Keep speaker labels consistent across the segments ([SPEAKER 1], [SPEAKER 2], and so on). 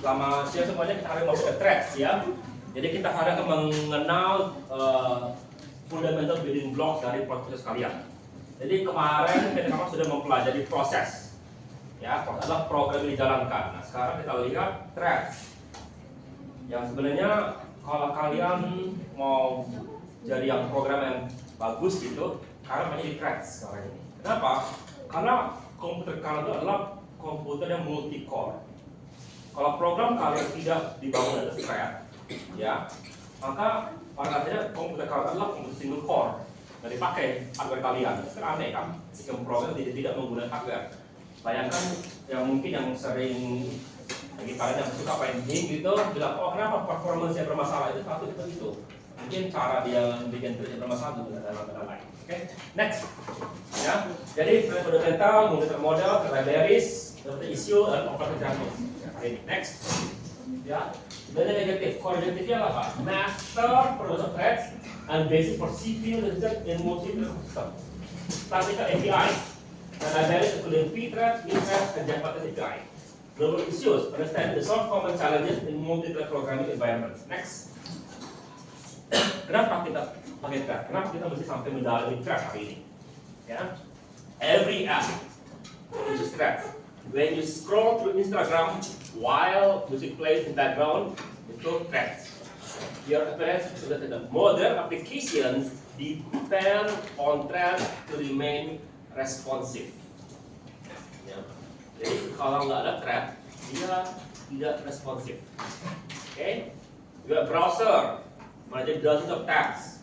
[SPEAKER 1] selama semuanya kita harus masuk ke threads ya. Jadi kita harus mengenal fundamental building blocks dari proses kalian. Jadi kemarin kita sudah mempelajari proses, ya, proses adalah program yang dijalankan. Nah sekarang kita lihat threads. Yang sebenarnya kalau kalian mau jadi yang program yang bagus gitu, kalian banyak di threads sekarang ini. Kenapa? Karena komputer kalian itu adalah komputer yang multi core. Kalau program kalian tidak dibangun atas thread, ya, maka pada akhirnya komputer kalian adalah komputer single core dan dipakai hardware kalian. Itu kan aneh kan? Jika program tidak menggunakan hardware. Bayangkan yang mungkin yang sering bagi kalian yang suka main game gitu, bilang oh kenapa performance-nya bermasalah, itu satu itu. Mungkin cara dia bikin triknya bermasalah dan lain-lain. Oke, next. Ya, jadi fundamental, monitor model, libraries, isu dan operating example. Next. Ya, dan negatif. Core negatifnya apa? Master production threads and basic for CPU result in multi-thread system. Classical API dan libraries including pthread, mthread, and Java API. Global issues, understand the solve common challenges in multi-thread programming environments. Next. Kenapa kita pakai thread? Kenapa kita mesti sampai mendalami thread hari ini? Ya, every app uses thread. When you scroll through Instagram while music plays in background, itu threads. Your appearance so that the modern applications depend on threads to remain responsive. Ya. Jadi kalau nggak ada thread, dia tidak responsif. Oke, juga browser, manage dozens of tabs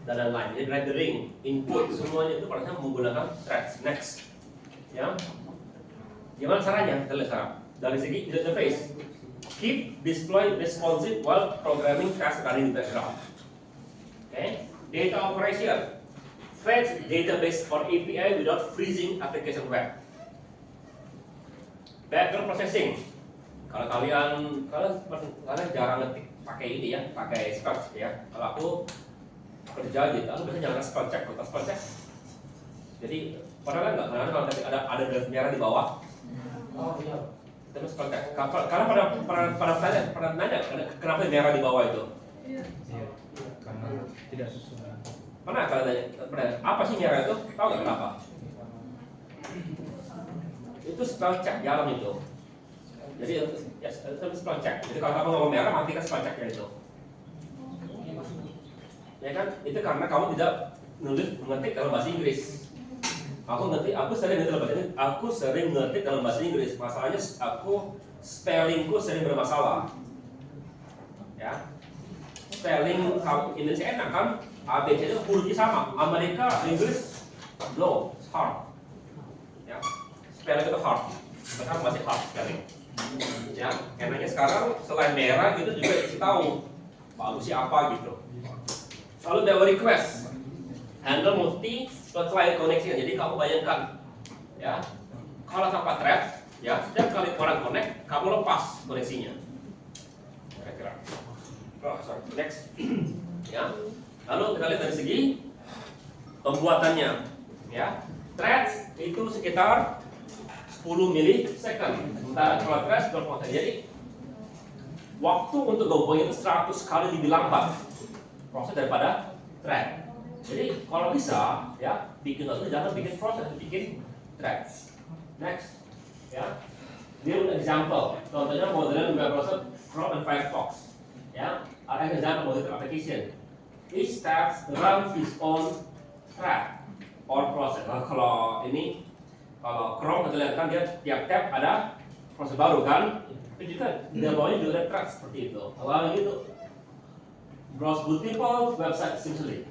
[SPEAKER 1] dan lain-lain. Jadi rendering, input semuanya itu pada menggunakan threads. Next, ya. Gimana caranya? Kita lihat sekarang. Dari segi user interface, keep display responsive while programming tasks running in the background. Okay. Data operation, fetch database or API without freezing application web. Background processing. Kalau kalian jarang ngetik pakai ini ya, pakai spell ya. Kalau aku kerja gitu, aku biasanya jangan spell check, kalau spell check. Jadi padahal nggak, karena kalau ada garis merah di bawah. Oh iya. Terus spell check. Karena pada nanya kenapa merah di bawah itu? Iya.
[SPEAKER 2] Karena tidak sesuai.
[SPEAKER 1] Pernah kalian nanya, apa sih merah itu? Tahu nggak kenapa? Itu spell check jalan itu. Jadi ya itu spell check. Jadi kalau kamu ngomong merah, matikan spell checknya itu. Ya kan? Itu karena kamu tidak mengetik dalam bahasa Inggris. Aku sering ngetik dalam bahasa Inggris. Masalahnya spellingku sering bermasalah. Ya. Spelling kalau Indonesia enak kan? ABC itu hurufnya sama. Amerika, Inggris, no, hard. Ya. Spelling itu hard. Sekarang masih hard spelling. Ya, enaknya sekarang selain merah gitu juga dikasih tahu bagusnya apa gitu. Lalu ada request, handle multi client connection. Jadi kamu bayangkan, ya, kalau tanpa thread, ya, setiap kali orang connect, kamu lepas koneksinya. Kira-kira. Oh, sorry. Next. Ya. Lalu kita lihat dari segi pembuatannya, ya. Threads itu sekitar 10 milisecond. Sementara kalau threads berproses. Jadi waktu untuk gabung itu 100 kali lebih lambat proses daripada thread. Jadi kalau bisa, ya, bikin itu jangan bikin proses, bikin threads. Next, ya. Give an example. Contohnya modern web browser Chrome and Firefox. Ya, ada example modern application. Each tab runs its own thread or process. Nah, kalau Chrome kita lihat kan dia tiap tab ada proses baru kan? Itu juga di bawahnya juga ada thread seperti itu. Allowing you to browse multiple websites simply.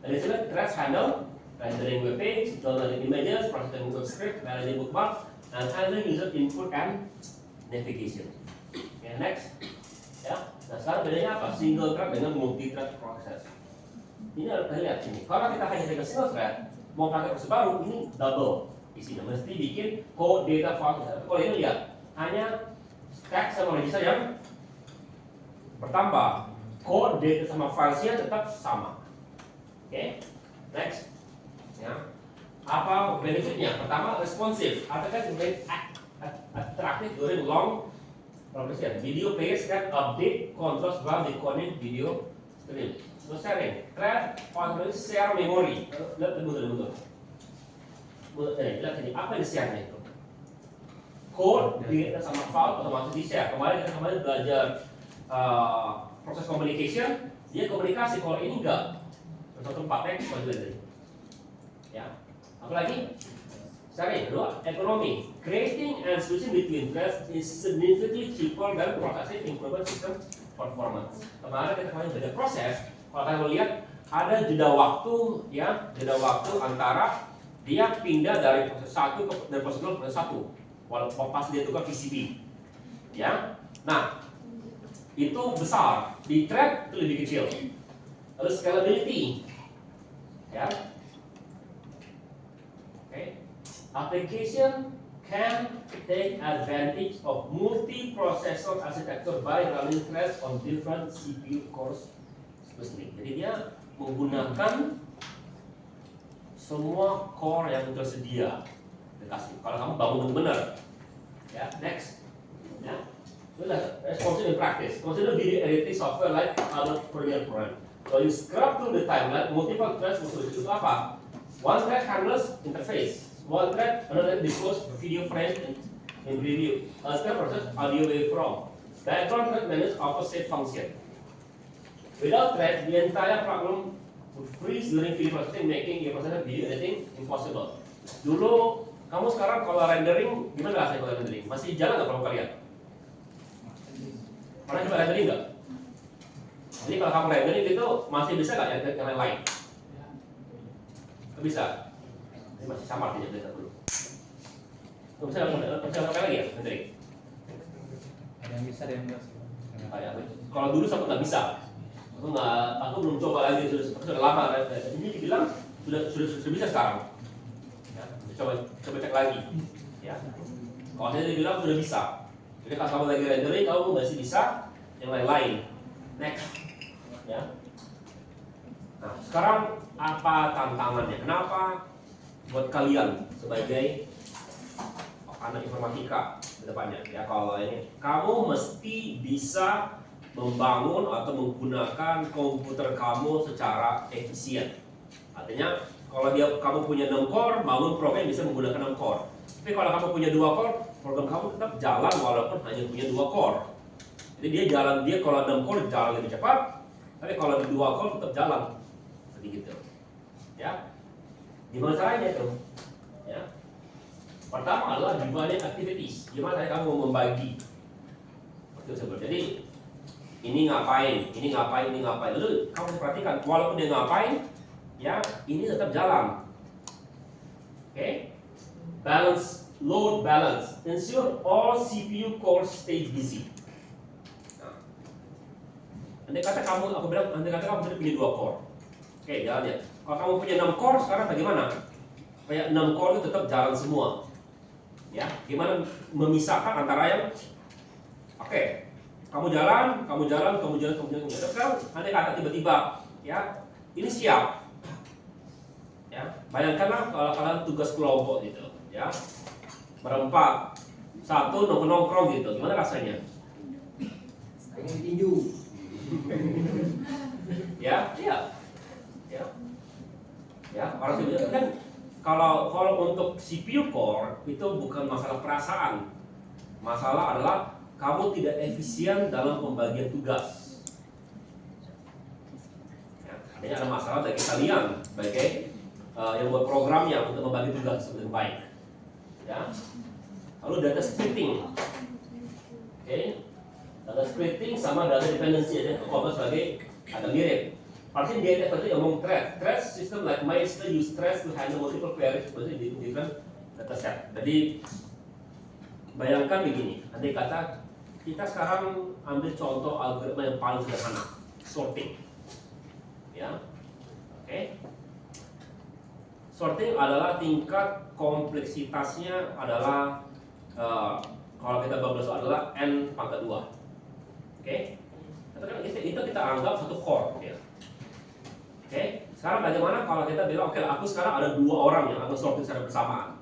[SPEAKER 1] Dan disini threads handle rendering web page, downloading images, processing Google script, managing bookmarks, and handling user input and navigation. Okay, next. Ya, nah sekarang bedanya apa? Single thread dengan multi thread process. Ini harus kita lihat sini. Kalau kita hanya pakai single thread, mau pakai proses baru, ini double isinya. Mesti bikin code data file. Kalau ini lihat, hanya tag sama register yang bertambah. Code data sama filesnya tetap sama. Oke, next. Ya. Apa benefitnya? Pertama, responsif. Artinya remain attractive during long progression. Video players can update controls while recording video stream. So sharing, thread automatically share memory. Lihat betul. Lihat ini, apa yang di-share itu? Code di sama file otomatis di-share. Kemarin kita belajar proses communication, dia komunikasi. Kalau ini enggak, satu tempat teks dari. Ya, apalagi? Sharing, kedua, ekonomi. Creating and switching between threads is significantly cheaper than processing improvement system performance. Kemarin kita belajar proses. Kalau kalian lihat ada jeda waktu, ya, jeda waktu antara dia pindah dari proses 1 ke proses 2 ke proses 1. Walaupun pas dia tukar PCB, ya. Nah, itu besar. Di thread itu lebih kecil. Lalu scalability, ya. Okay. Application can take advantage of multi-processor architecture by running threads on different CPU cores specific. Jadi dia menggunakan semua core yang tersedia dikasih. Kalau kamu bangun benar, ya. Next, ya. Sudah, responsive in practice. Consider video editing software like Adobe Premiere Pro. So you scrub through the timeline, multiple threads itu apa? One thread handles interface. One thread, another decodes video frame in preview. A thread process audio waveform. Background thread manages offset function. Without thread, the entire problem would freeze during video processing, making your process video editing impossible. Dulu, kamu sekarang kalau rendering, gimana rasanya kalau rendering? Masih jalan nggak kalau kalian? Pernah coba rendering nggak? Jadi kalau kamu rendering itu masih bisa nggak yang lain-lain? Bisa. Ini masih samar tidak bisa dulu. Bisa apa lagi ya rendering?
[SPEAKER 2] Ada yang bisa, ada yang enggak sih.
[SPEAKER 1] Kalau dulu sempat nggak bisa. Aku belum coba lagi, sudah lama. Ini dibilang sudah bisa sekarang. Ya, coba cek lagi. Ya. Kalau saya dibilang sudah bisa. Jadi kalau kamu lagi rendering, kamu masih bisa yang lain-lain. Next. Ya. Nah, sekarang apa tantangannya? Kenapa buat kalian sebagai anak informatika ke depannya? Ya, kalau ini kamu mesti bisa membangun atau menggunakan komputer kamu secara efisien. Artinya, kalau kamu punya 6 core, bangun program bisa menggunakan 6 core. Tapi kalau kamu punya 2 core, program kamu tetap jalan walaupun hanya punya 2 core. Jadi dia kalau 6 core jalan lebih cepat, tapi kalau di 2 core tetap jalan. Gitu. Ya. Gimana caranya tuh? Ya. Pertama adalah divided activities. Gimana kamu membagi? Jadi ini ngapain, ini ngapain, ini ngapain. Lalu kamu perhatikan, walaupun dia ngapain, ya ini tetap jalan. Oke? Balance, load balance. Ensure all CPU cores stay busy. Nah, andai kata kamu punya 2 core. Oke, jalan ya. Kalau kamu punya 6 core, sekarang bagaimana? Kayak 6 core itu tetap jalan semua. Ya, gimana memisahkan antara yang oke, kamu jalan. Sekarang andai kata tiba-tiba, ya, ini siap. Ya, bayangkanlah kalau kalian tugas kelompok gitu, ya. Berempat, satu nongkrong gitu. Gimana rasanya?
[SPEAKER 3] Pengen tinju.
[SPEAKER 1] Ya. Ya, orang sebenarnya kan kalau untuk CPU core itu bukan masalah perasaan. Masalah adalah kamu tidak efisien dalam pembagian tugas. Ya, artinya ada masalah bagi kalian sebagai yang buat programnya untuk membagi tugas dengan baik. Ya. Lalu data splitting. Oke. Data splitting sama data dependency ya, sebagai agak mirip. Artinya dia tadi ngomong thread. Thread system like MySQL use threads to handle multiple queries di different data set. Jadi bayangkan begini, andai kata kita sekarang ambil contoh algoritma yang paling sederhana, sorting. Ya, oke. Sorting adalah tingkat kompleksitasnya adalah kalau kita bahas adalah n pangkat 2. Oke. Itu kita anggap satu core. Ya. Oke, sekarang bagaimana kalau kita bilang, oke, aku sekarang ada 2 orang yang akan sorting secara bersamaan.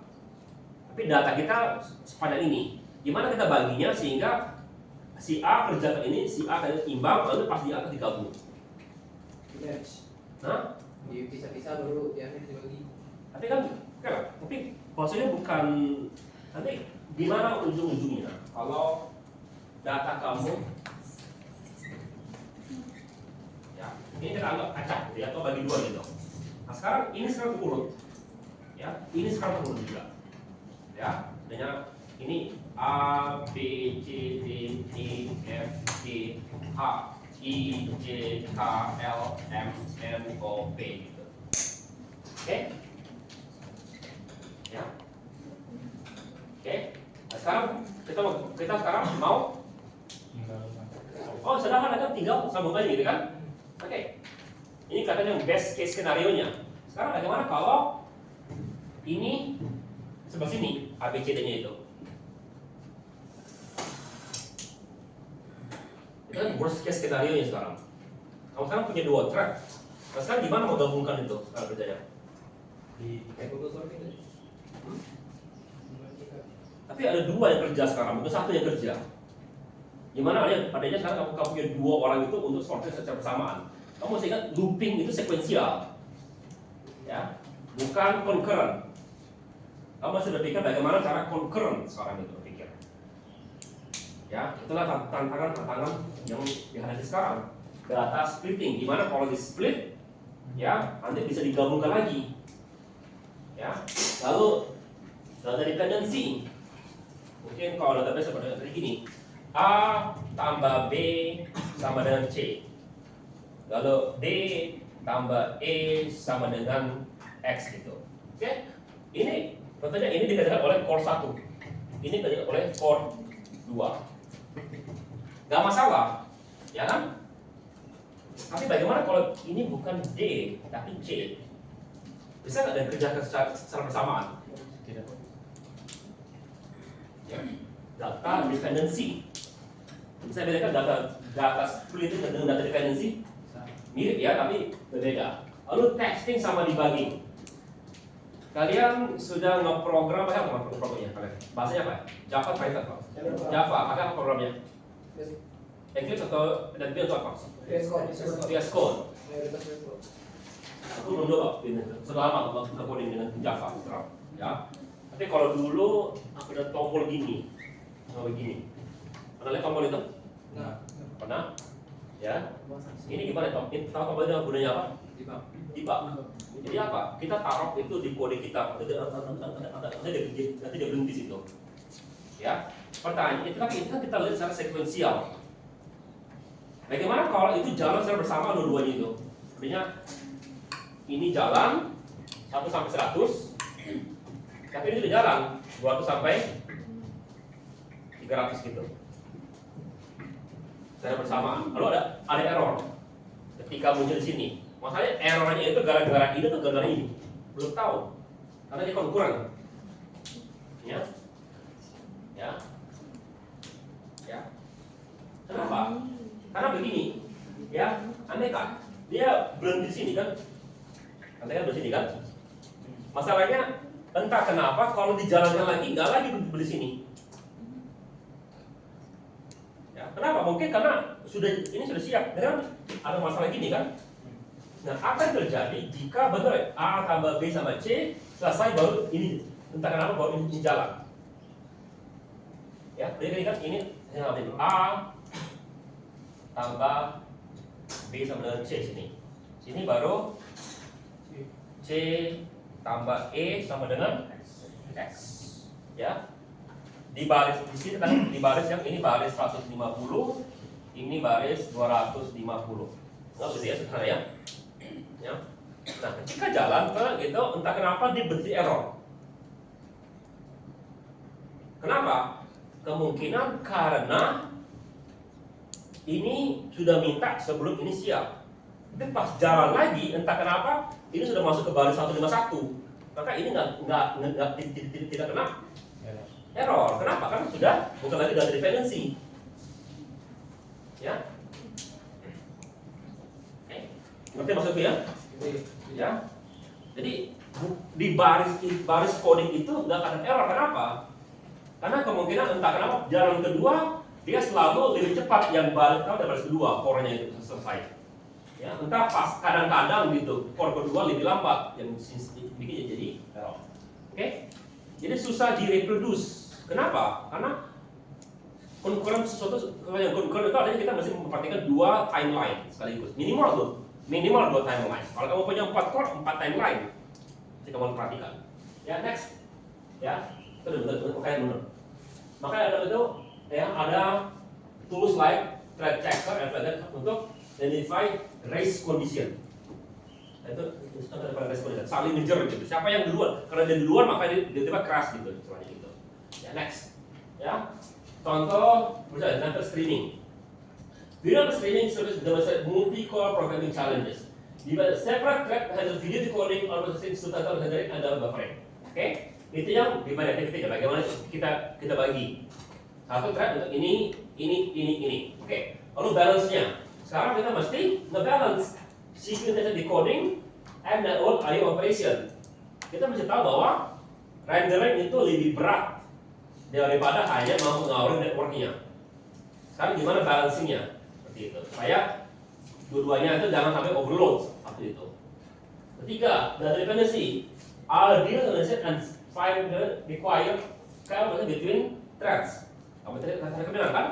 [SPEAKER 1] Tapi data kita sepanjang ini, gimana kita baginya sehingga si A kerjakan ini, si A kan imbang, lalu pas di atas digabung.
[SPEAKER 3] Match.
[SPEAKER 1] Nah,
[SPEAKER 3] Dipisah-pisah baru yang dibagi.
[SPEAKER 1] tapi kan, tapi maksudnya bukan nanti gimana ujung-ujungnya kalau data kamu ya ini kita anggap acak gitu ya, atau bagi dua gitu. Nah sekarang ini sekarang terurut, ya ini sekarang terurut juga, ya dengan ini A B C D E F G H I J K L M N O P gitu. Oke? Ya. Oke. Nah, sekarang kita sekarang mau sederhana kan tinggal sambung aja gitu kan? Oke. Ini katanya best case skenario-nya. Sekarang bagaimana kalau ini sebelah sini ABCD-nya itu? Itu kan worst case skenario-nya sekarang. Kamu sekarang punya dua track. Nah, sekarang gimana mau gabungkan itu sekarang kerjanya?
[SPEAKER 3] Google sorting tadi.
[SPEAKER 1] Tapi ada dua yang kerja sekarang, bukan satu yang kerja. Gimana adanya sekarang kamu punya dua orang itu untuk sortir secara bersamaan. Kamu mesti ingat looping itu sekuensial, ya, bukan concurrent. Kamu mesti berpikir bagaimana cara concurrent sekarang itu berpikir. Ya, itulah tantangan yang dihadapi sekarang. Data splitting, gimana kalau di split, ya, nanti bisa digabungkan lagi. Ya, lalu data dependency. Mungkin kalau database seperti gini, A tambah B sama dengan C, lalu D tambah E sama dengan X gitu. Oke, ini tentunya ini dikerjakan oleh core 1, ini dikerjakan oleh core 2. Gak masalah, ya kan? Tapi bagaimana kalau ini bukan D tapi C? Bisa nggak dikerjakan secara bersamaan?
[SPEAKER 2] Tidak.
[SPEAKER 1] Ya. Data dependency. Bisa bedakan data split dengan data dependency? Mirip ya, tapi berbeda. Lalu testing sama debugging. Kalian sudah ngeprogram apa programnya kalian? Bahasanya apa? Java, Python, Pak? Java, apa programnya? Eclipse atau apa? VS Code. Aku belum coba ini, selama aku coding dengan Java sekarang, ya. Tapi kalau dulu aku ada tombol gini, begini. Pernah lihat tombol itu?
[SPEAKER 3] Nah,
[SPEAKER 1] Pernah? Ya. Ini gimana Tom? Ini tahu tombolnya gunanya apa? Debug. Jadi apa? Kita taruh itu di kode kita. Nanti dia berhenti situ. Ya. Pertanyaan itu tapi itu kita lihat secara sekuensial. Bagaimana kalau itu jalan secara bersama dua-duanya itu? Artinya ini jalan 1 sampai 100, tapi ini tidak jalan 200 sampai 300 gitu. Secara bersamaan. Lalu ada error ketika muncul di sini. Masalahnya errornya itu gara-gara ini atau gara-gara ini? Belum tahu. Karena dia kurang. Ya. Ya. Ya. Kenapa? Karena begini. Ya, aneh kan? Dia berhenti di sini kan? Aneh kan berhenti di sini kan? Masalahnya entah kenapa kalau dijalankan lagi nggak lagi berhenti di sini. Ya, kenapa? Mungkin karena ini sudah siap. Karena ada masalah gini kan? Nah, apa yang terjadi jika benar A tambah B sama C selesai baru ini entah kenapa baru ini jalan? Ya, jadi kan ini A tambah B sama dengan C sini. Sini baru C tambah E sama dengan X. Ya. Di baris di sini kan di baris yang ini baris 150, ini baris 250. Enggak gitu ya sederhana ya. Ya. Nah, ketika jalan gitu entah kenapa dia berhenti error. Kenapa? Kemungkinan karena ini sudah minta sebelum ini siap. Tapi pas jalan lagi, entah kenapa ini sudah masuk ke baris 151. Maka ini tidak kena error. Kenapa? Kan sudah bukan lagi data dependency. Ya. Oke. Ngerti maksudku ya? Ya. Jadi di baris coding itu nggak ada error. Kenapa? Karena kemungkinan entah kenapa jalan kedua dia selalu lebih cepat yang balik tahun daripada kedua core-nya itu selesai. Ya, entah pas kadang-kadang gitu core kedua lebih lambat yang bikin jadi error. Oke? Jadi susah direproduce. Kenapa? Karena concurrent sesuatu yang concurrent itu artinya kita mesti memperhatikan dua timeline sekaligus. Minimal tuh, minimal dua timeline. Kalau kamu punya 4 core, 4 timeline. Jadi kamu perhatikan. Ya, next. Ya, itu benar. Makanya ada itu ya ada tools like thread checker and flathead untuk identify race condition. Itu ada race condition, saling ngejar gitu. Siapa yang duluan? Karena dia duluan maka dia tiba-tiba crash gitu, misalnya gitu. Ya, next. Ya. Contoh misalnya example streaming. Video streaming service demonstrate multi-core programming challenges. Di mana separate thread handle video decoding, processing, subtitle, rendering, and buffering. Oke? Itu yang di mana ketiga. Bagaimana kita bagi satu thread untuk ini. Oke. Lalu balance-nya. Sekarang kita mesti nge-balance sequence decoding and network I/O operation. Kita mesti tahu bahwa rendering itu lebih berat daripada hanya mau mengawal networknya. Sekarang gimana balancingnya? Seperti itu. Supaya dua-duanya itu jangan sampai overload seperti itu. Ketiga, data dependency. Our dependency and file require collaboration between threads. Kamu tadi bilang kan?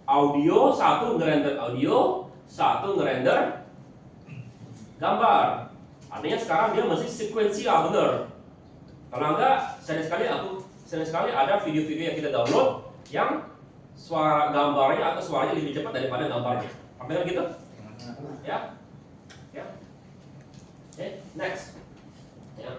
[SPEAKER 1] Audio satu ngerender audio, satu ngerender gambar. Artinya sekarang dia mesti sekuensial bener. Kalau enggak, sering sekali ada video-video yang kita download yang suara gambarnya atau suaranya lebih cepat daripada gambarnya. Paham kan gitu? Ya, ya. Oke, next. Ya.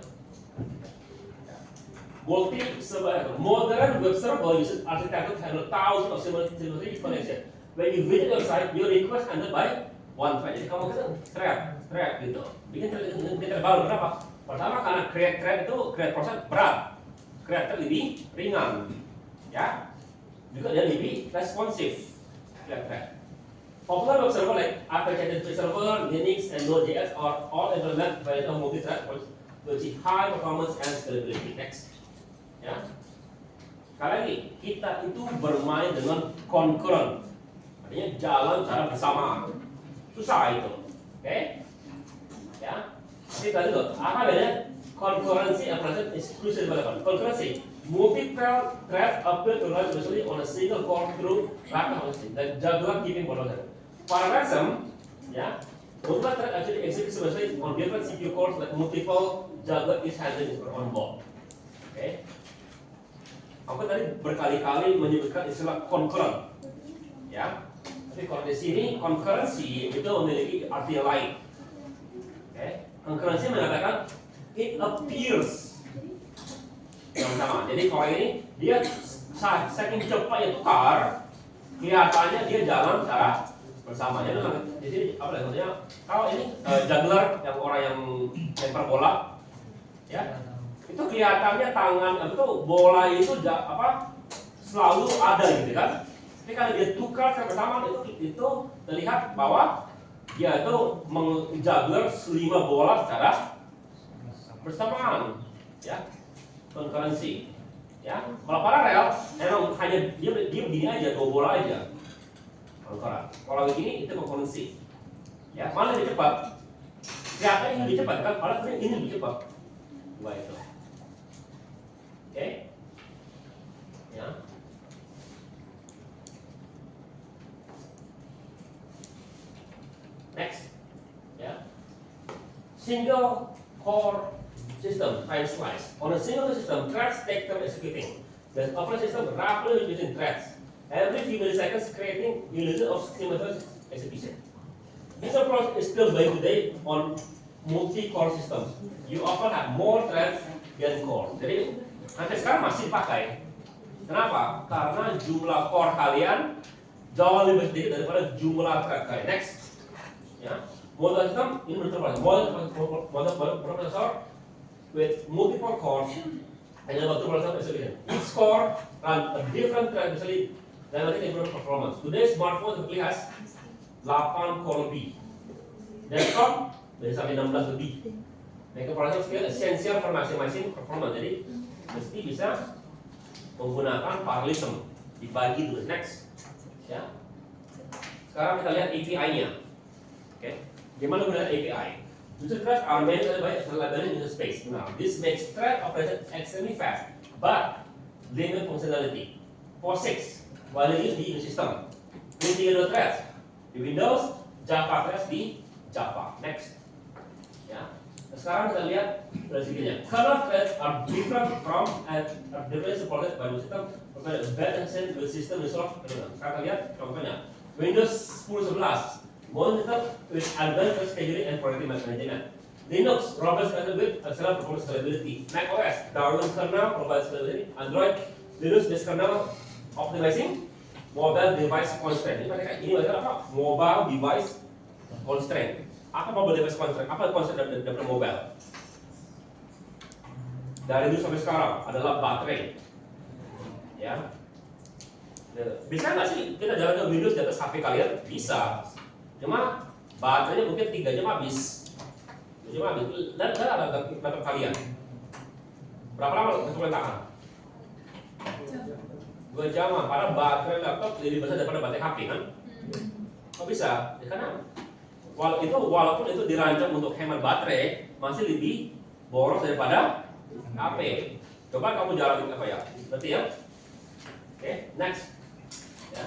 [SPEAKER 1] Modern web server uses architecture to handle thousands of simultaneous connections. When you visit your site, your request handled by one thread. Jadi kamu kan thread gitu. Bikin thread baru. Kenapa? Pertama karena create thread itu create proses berat. Create thread lebih ringan, ya. Juga dia lebih responsif. Create thread. Popular web server like Apache server, Linux, and Node.js are all implemented by a multi-thread to achieve high performance and scalability. Next. Ya. Sekali lagi, kita itu bermain dengan concurrent. Artinya jalan secara bersamaan. Susah itu. Oke? Ya. Tapi tadi tuh, apa bedanya concurrency and exclusive development? Concurrency, multiple threads appear to run usually on a single core through rapid hosting. Dan juggler keeping bottleneck. Parallelism, ya. Multiple thread actually execute especially on different CPU cores like multiple juggler is handling on board. Oke? Aku tadi berkali-kali menyebutkan istilah concurrent, ya. Tapi kalau di sini concurrency itu memiliki arti lain. Oke? Concurrency mengatakan it appears yang sama. Jadi kalau ini dia saking cepatnya tukar, kelihatannya dia jalan secara bersama. Jadi di sini apa namanya? Kalau ini juggler yang orang yang lempar bola, ya. Itu kelihatannya tangan itu bola itu selalu ada gitu kan. Tapi kalau dia tukar sama itu terlihat bahwa dia itu menjuggler 5 bola secara bersamaan, ya. Concurrency, ya. Kalau paralel emang hanya dia begini aja, 2 bola aja. Kalau begini itu concurrency, ya. Mana lebih cepat? Kelihatannya ini lebih cepat kan, padahal ini lebih cepat. Dua itu. Oke, ya. Next, ya. Single core system time slice. On a single system, threads take turn executing. The operating system rapidly using threads. Every few milliseconds, creating illusion of simultaneous execution. This approach is still valid today on multi-core systems. You often have more threads than core. Jadi sampai sekarang masih dipakai. Kenapa? Karena jumlah core kalian jauh lebih sedikit daripada jumlah thread kalian. Next, ya. Model system ini model processor with multiple cores and multiple execution. Each core run a different thread, usually dramatically improve performance. Today's smartphone typically has 8 core lebih. Desktop dari sampai 16 lebih. Microprocessor skill essential for masing-masing performance. Jadi mesti bisa menggunakan parallelism. dibagi dulu. Next, ya. Sekarang kita lihat API-nya. Oke, gimana menggunakan API? User threads are managed by library user space. Now, this makes thread operation extremely fast, but limit functionality. POSIX, while used di system. Ini 3 threads di Windows, Java threads di Java. Next, ya. Nah, sekarang kita lihat dari sininya. Kernel threads are different from and are differently supported by the system. Provide bad and send the system resolve. Sekarang kita lihat contohnya. Windows 10.11 monitor with advanced scheduling and priority management. Linux robust method with excellent performance scalability. Mac OS Darwin kernel provides scalability. Android Linux based kernel optimizing mobile device constraint. Ini mereka apa? Mobile device constraint. Apa mobile device constraint? Apa konsep dari mobile? Dari dulu sampai sekarang adalah baterai. Ya. Bisa nggak sih kita jalankan Windows di atas HP kalian? Bisa. Cuma baterainya mungkin 3 jam habis. 3 jam habis. Dan ada laptop kalian. Berapa lama untuk tahan? 2 jam. Padahal baterai laptop lebih besar daripada baterai HP kan? Kok bisa? Ya karena walaupun itu dirancang untuk hemat baterai, masih lebih boros daripada HP. Coba kamu jalanin apa ya? Berarti ya? Oke, next. Ya.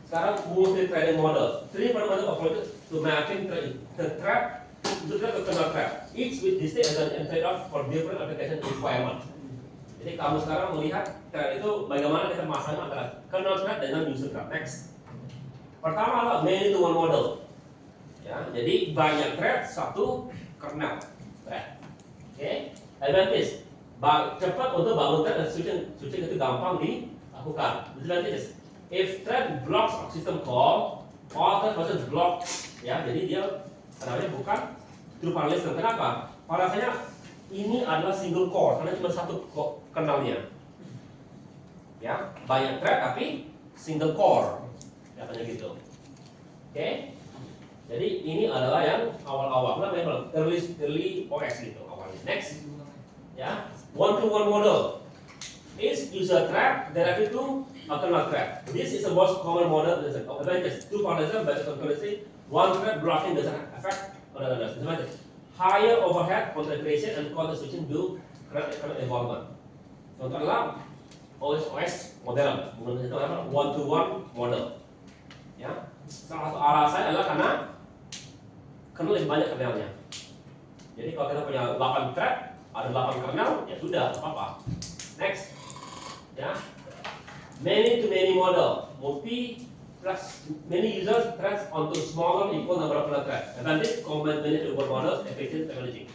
[SPEAKER 1] Sekarang multi-threading model. 3 fundamental approaches to mapping the thread to kernel thread, each with distinct and trade-off for different application requirement. Jadi kamu sekarang melihat thread itu bagaimana kita memasangkan antara kernel thread dengan user thread. Next. Pertama adalah many-to-one model. Ya, jadi banyak thread, satu kernel thread. Oke, advantage. Cepat untuk bangun thread dan switching itu gampang dilakukan. Disadvantages. If thread blocks system call, all thread process block. Ya, jadi dia namanya bukan true parallel system. Kenapa? Alasannya ini adalah single core karena cuma satu kernelnya. Ya, banyak thread tapi single core. Katanya gitu. Oke. Jadi ini adalah yang awal-awal namanya early OS gitu awalnya. Next. Ya, one-to-one model. Is user thread directly to a kernel thread. This is the most common model. Advantage: two parallelism, better concurrency. One thread blocking doesn't affect other threads. Disadvantage: higher overhead, configuration, and context switching due kernel involvement. Contoh adalah OS model, menggunakan itu adalah one-to-one model. Ya, salah satu alasan adalah karena kernel lebih banyak kernelnya. Jadi kalau kita punya 8 thread, ada 8 kernel, ya sudah, apa-apa. Next. Ya, many-to-many model, many users threads onto smaller equal number of threads. Advantage: combine many to one models, efficient technology.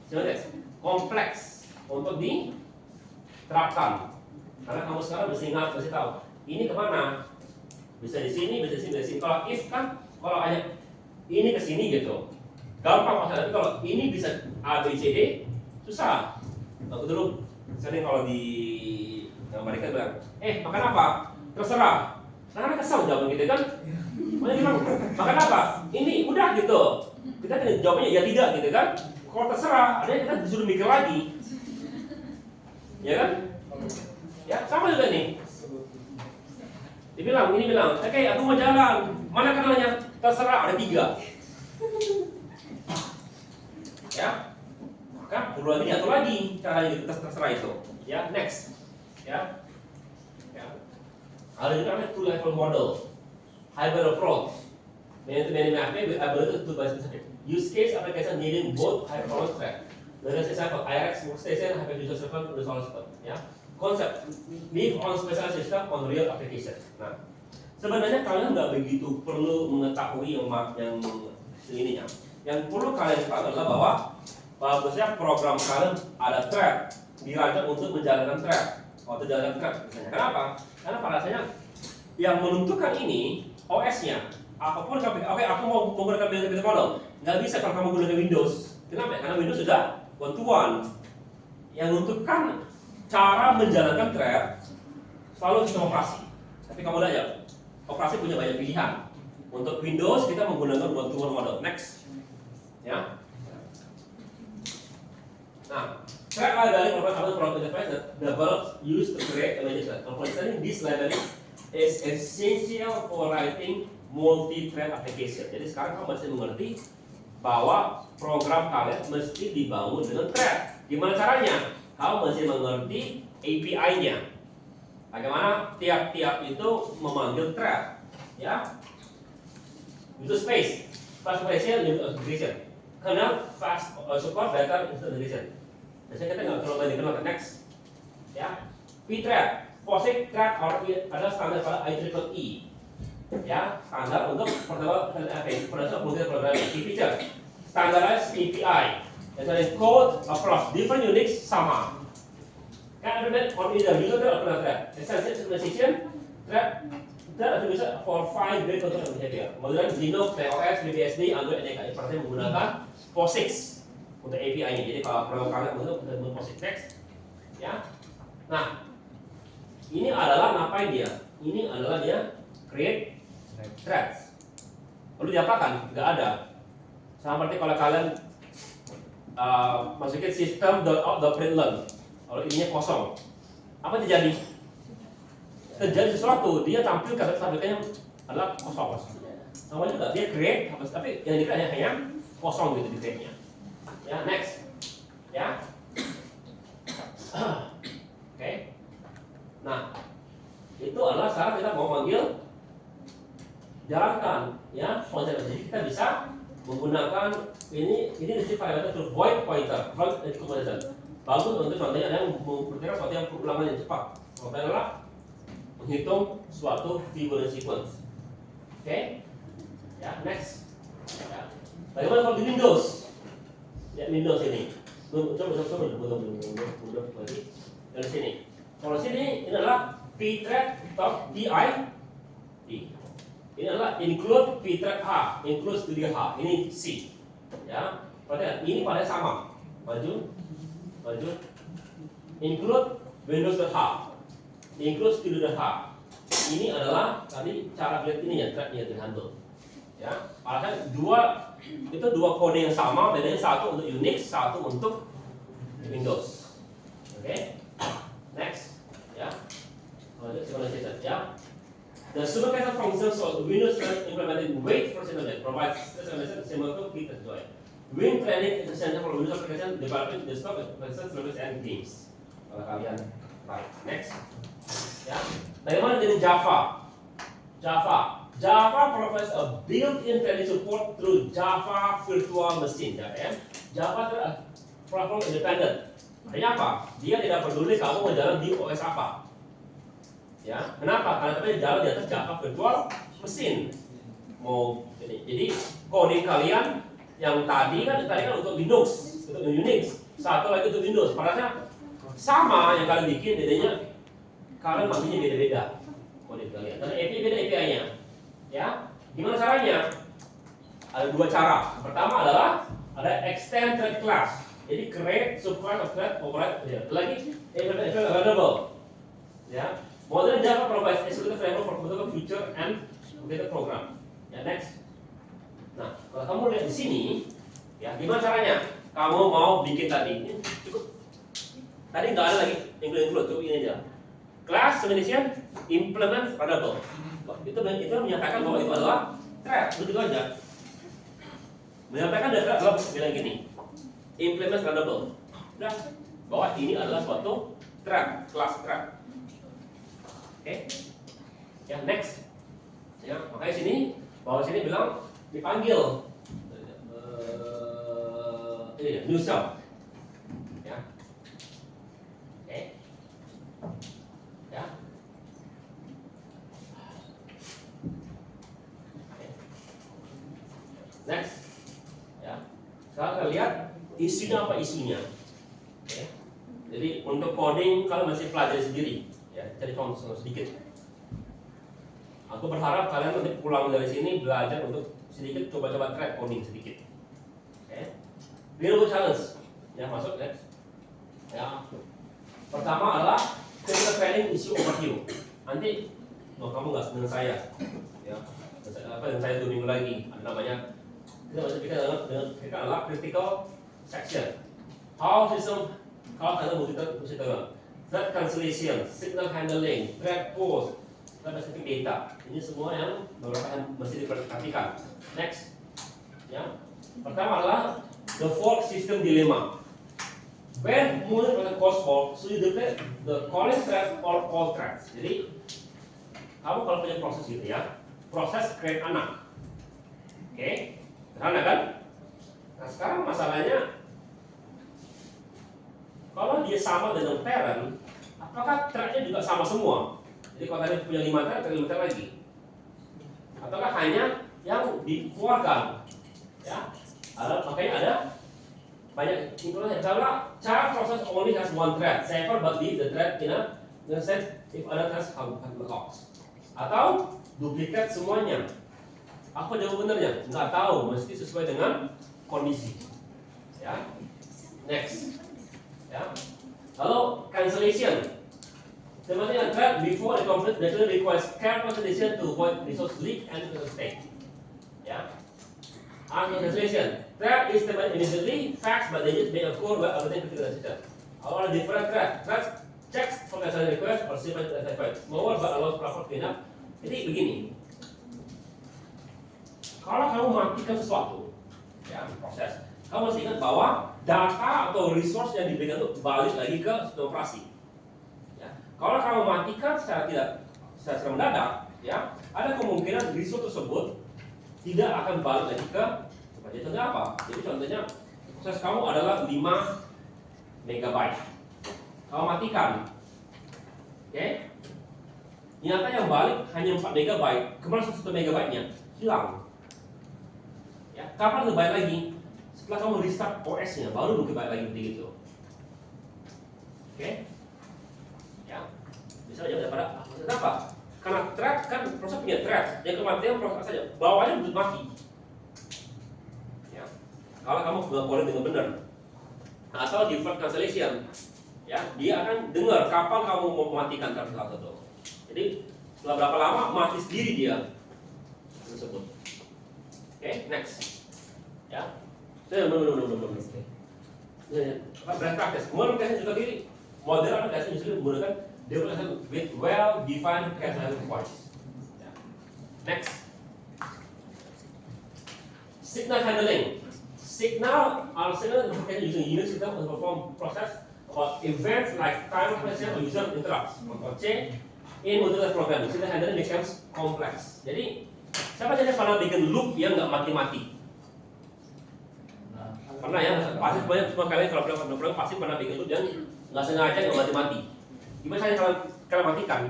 [SPEAKER 1] Next, kompleks untuk diterapkan. Karena kamu sekarang mesti ingat, mesti tahu ini kemana. Bisa di sini, bisa di sini, bisa di sini. Kalau if kan, kalau hanya ini ke sini gitu, gampang masalah. Tapi kalau ini bisa A, B, C, D, susah. Aku dulu sering kalau di mereka bilang, makan apa? Terserah. Karena kesal jawaban gitu kan. Mereka bilang, makan apa? Ini udah gitu. Kita kan jawabnya ya tidak gitu kan. Kalau terserah, ada yang kita disuruh mikir lagi. Ya kan? Ya sama juga nih. Dibilang, ini bilang, oke, aku mau jalan. Mana kernelnya? Terserah, ada 3. Ya, maka perlu lagi atau lagi caranya kita terserah itu. Ya, next. Ya, ada juga namanya two level model, hybrid approach, many mapping with ability to by specific use case application needing both high performance thread. Dari example, IRX workstation, hyper user server, resource system. Ya, konsep live on special system on real application. Nah, sebenarnya kalian nggak begitu perlu mengetahui yang ininya. Yang perlu kalian tahu adalah bahwa bagusnya program kalian ada thread dirancang untuk menjalankan thread. Atau jalan thread misalnya. Kenapa? Karena pada dasarnya yang menentukan ini OS-nya. Apapun aku mau menggunakan business model, nggak bisa kalau kamu menggunakan Windows. Kenapa? Karena Windows sudah one-to-one. Yang menentukan cara menjalankan thread selalu sistem operasi. Tapi kamu lihat ya, operasi punya banyak pilihan. Untuk Windows kita menggunakan one-to-one model. Next, ya. Nah, thread library provides other program interface that develops used to create a magic thread. Understanding this library is essential for writing multi-thread application. Jadi sekarang kamu mesti mengerti bahwa program kalian mesti dibangun dengan thread. Gimana caranya? Kamu mesti mengerti API-nya. Bagaimana tiap-tiap itu memanggil thread, ya? Itu space, fast operation, limit integration. Kernel fast support data integration. Biasanya kita nggak terlalu banyak kenal. Next, ya. Pthread, POSIX thread adalah standar pada IEEE. Ya, standar untuk programming. Key feature, standardized API. Yang code across different Unix sama. Can implement on either user thread or thread. Essential synchronization thread bisa for 5 great control behavior. Kemudian Linux, macOS, FreeBSD, Android, NKI pasti menggunakan POSIX untuk API-nya. Jadi kalau program kalian menggunakan POSIX text, ya. Nah, ini adalah ngapain dia? Ini adalah dia create threads. Lalu diapakan? Nggak ada. Sama seperti kalau kalian masukin system.out.println, kalau ininya kosong, apa terjadi? Terjadi sesuatu, dia tampilkan tampilkannya adalah kosong. Sama juga dia create, tapi yang di-create hanya kosong gitu di create-nya. Ya, next. Ya. Oke. Nah, itu adalah sekarang kita mau panggil jalankan, ya, konsep. Jadi kita bisa menggunakan ini disebut parameter void pointer, void comparison. Bagus untuk contohnya ada yang memperkirakan sesuatu yang ulangan yang cepat. Contohnya adalah menghitung suatu Fibonacci sequence. Oke, ya, next. Ya. Bagaimana kalau di Windows? Ya, Windows ini. Belum lagi. Dari sini. Kalau sini ini adalah pthread.did. Ini adalah include pthread H, include studio H. Ini C. Ya, perhatikan ini pada sama. Maju. Include Windows.h, include studio.h. Ini adalah tadi cara lihat ini ya, threadnya dihandle. Ya, padahal dua kode yang sama, bedanya satu untuk Unix, satu untuk Windows. Oke, next, ya. Ya. The supervisor function of Windows implemented wait for system provides similar to pthread. Win training is essential for Windows application development, desktop applications, service and games. Kalau kalian right, next, ya. Bagaimana dengan Java? Java provides a built-in training support through Java Virtual Machine. Java adalah platform independent. Artinya apa? Dia tidak peduli kamu mau jalan di OS apa. Ya, kenapa? Karena kita jalan di atas Java Virtual Machine. Mau jadi coding kalian yang tadi kan untuk Linux, untuk Unix, satu lagi untuk Windows. Padahal sama yang kalian bikin, bedanya kalian manggilnya beda-beda coding kalian. Dan API beda API-nya. Ya, gimana caranya? Ada dua cara. Pertama adalah ada extend thread class. Jadi create subclass of thread override. Lagi available. Ya. Modern Java provides executive framework for multiple feature and updated program. Ya, next. Nah, kalau kamu lihat di sini, ya, gimana caranya? Kamu mau bikin tadi, ini cukup. Tadi nggak ada lagi include, cukup ini aja. Class definition implement variable. Itu menyatakan bahwa itu adalah thread, begitu aja. Menyampaikan data adalah bilang gini, implement variable. Udah, bahwa ini adalah suatu thread, class thread. Oke, yang next, ya, makanya sini, bawah sini bilang dipanggil, new cell, ya, oke, ya, next, ya, sekarang kita lihat isunya apa isunya, oke, jadi untuk coding kalian masih pelajari sendiri. Ya, cari contoh sedikit. Aku berharap kalian nanti pulang dari sini belajar untuk sedikit coba-coba thread coding sedikit. Oke. Real challenge. Ya, masuk ya. Ya. Pertama adalah critical training issue overview. Nanti kamu nggak senang saya. Ya. Dengan saya 2 minggu lagi. Ada namanya kita adalah critical section. How system Kalau kalian multi-thread, thread cancellation, signal handling, thread post, thread specific data. Ini semua yang beberapa yang mesti diperhatikan. Next, ya. Pertama adalah the fork system dilemma. When moving on a course fork, so you declare the calling thread or all threads. Jadi kamu kalau punya proses gitu ya, proses create anak. Oke, sederhana kan? Nah sekarang masalahnya, kalau dia sama dengan parent, apakah threadnya juga sama semua? Jadi kalau tadi punya 5 thread, 5 thread lagi. Ataukah hanya yang dikeluarkan? Ya, makanya ada banyak include. Kalau child process only has one thread, safer but leave the thread in a set if other threads have blocks. Atau duplikat semuanya. Apa jawab benernya? Nggak tahu, mesti sesuai dengan kondisi. Ya, next. Ya, lalu cancellation. Sebenarnya thread before the complete naturally requires careful cancellation to avoid resource leak and mistake. Ya. After cancellation, thread is terminated immediately, facts but digits may occur while awaiting critical decision. Our different thread checks for cancellation request or simple request. More but allows proper cleanup. Jadi begini, kalau kamu matikan sesuatu, ya proses, kamu mesti ingat bahwa data atau resource yang diberikan itu balik lagi ke sistem operasi. Ya. Kalau kamu matikan secara mendadak, ya ada kemungkinan resource tersebut tidak akan balik lagi ke seperti contohnya apa? Jadi contohnya proses kamu adalah 5 MB. Kamu matikan. Oke? Nyata yang balik hanya 4 MB. Kemana 1 MB-nya? Hilang. Ya, kapan balik lagi? Setelah kamu restart OS-nya baru mungkin balik lagi begitu. Oke? Ya. Bisa aja daripada apa? Karena thread kan proses punya thread, yang kematian proses saja, bawahnya belum mati. Ya. Kalau kamu sudah calling dengan benar, atau default cancellation, ya dia akan dengar kapan kamu mau mematikan thread tersebut. Jadi setelah berapa lama mati sendiri dia tersebut. Oke, next. Ya, belum. Best practice. Kemudian practice juga diri. Modern practice justru menggunakan development with well-defined cancellation points. Yeah. Next, signal handling. Signal using Unix system to perform process about events like time operation or user interrupts. Control C in multiple programming. Signal handling becomes complex. Jadi, siapa saja pernah bikin loop yang nggak mati-mati? Pernah ya? Pasti semua kalian kalau program pasti pernah bikin loop yang nggak sengaja nggak mati-mati. Gimana saya kalau matikan?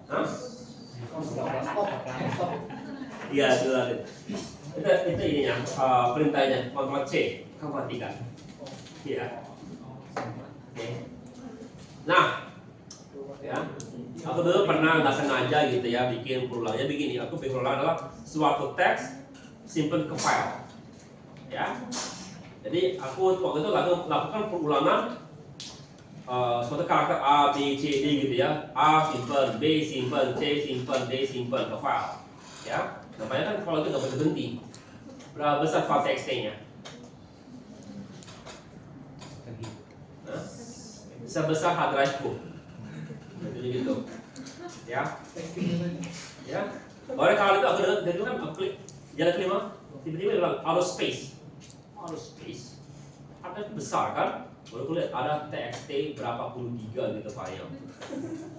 [SPEAKER 1] Hah? Iya, itu ininya, perintahnya, Ctrl C, kamu matikan. Iya. Oke. Nah, ya, aku dulu pernah nggak sengaja gitu ya bikin perulangnya begini. Aku bikin perulang adalah suatu teks simpen ke file. Ya. Jadi aku waktu itu lakukan perulangan suatu karakter A, B, C, D gitu ya. A simpan, B simpan, C simpan, D simpan ke file. Ya, nampaknya kan kalau itu nggak berhenti. Berapa besar file txt-nya? Nah, sebesar hard drive-ku. Jadi gitu. Ya. Ya. Oleh kalau itu aku dari kan aku klik jalan kelima, tiba-tiba dia bilang out of space. Out of space. Hard drive besar kan? Baru aku lihat ada txt berapa puluh giga gitu file.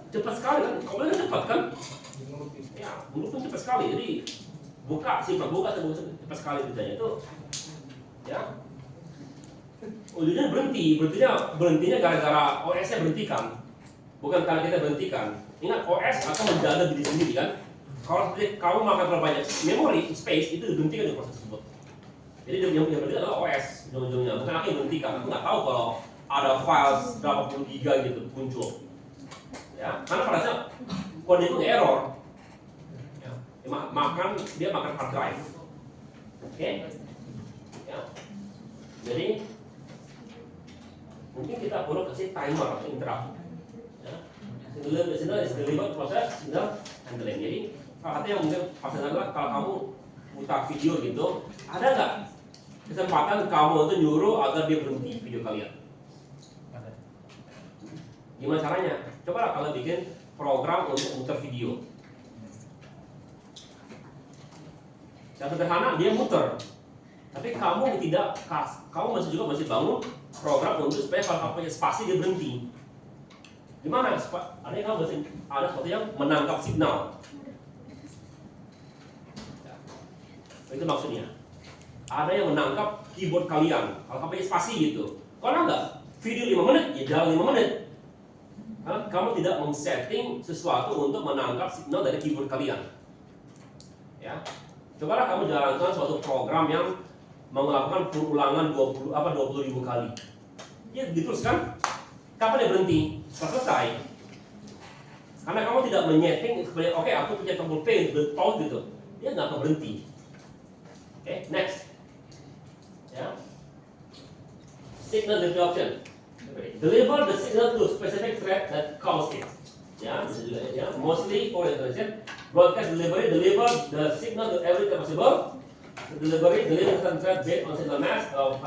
[SPEAKER 1] Cepat sekali kan? Kalau cepat kan? Ya, dulu pun cepat sekali. Jadi buka cepat sekali kerjanya itu. Ya. Ujungnya berhentinya gara-gara OS-nya berhentikan. Bukan karena kita berhentikan. Ingat OS akan menjaga diri sendiri kan? Kalau kamu makan terlalu banyak memori space itu dihentikan di proses tersebut. Jadi yang berhenti adalah OS ujung-ujungnya, bukan aku yang berhentikan. Aku nggak tahu kalau ada file berapa puluh giga gitu muncul. Ya, karena pada saat kode itu error. Ya, dia makan hard drive. Oke? Ya. Jadi mungkin kita perlu kasih timer atau interrupt. Ya. Signal is delivered proses signal handling. Jadi salah satu yang mungkin pasang adalah kalau kamu putar video gitu, ada nggak kesempatan kamu itu nyuruh agar dia berhenti video kalian? Gimana caranya? Coba kalau bikin program untuk muter video. Yang sederhana dia muter, tapi kamu masih juga bangun program untuk supaya kalau kamu punya spasi dia berhenti. Gimana? Artinya kamu ada sesuatu yang menangkap signal. Itu maksudnya. Ada yang menangkap keyboard kalian. Kalau kamu punya spasi gitu. Kalau enggak, video 5 menit, ya jalan 5 menit. Karena kamu tidak men-setting sesuatu untuk menangkap signal dari keyboard kalian. Ya. Cobalah kamu jalankan suatu program yang melakukan perulangan 20.000 kali. Ya diteruskan. Kapan dia berhenti? Selesai. Karena kamu tidak menyeting sebenarnya, oke, aku punya tombol P, pause gitu. Dia nggak akan berhenti. Oke, next. Ya. Signal disruption. Deliver the signal to specific thread that caused it. Ya, mostly for information. Broadcast deliver the signal to every thread possible. Deliver the thread based on signal mask of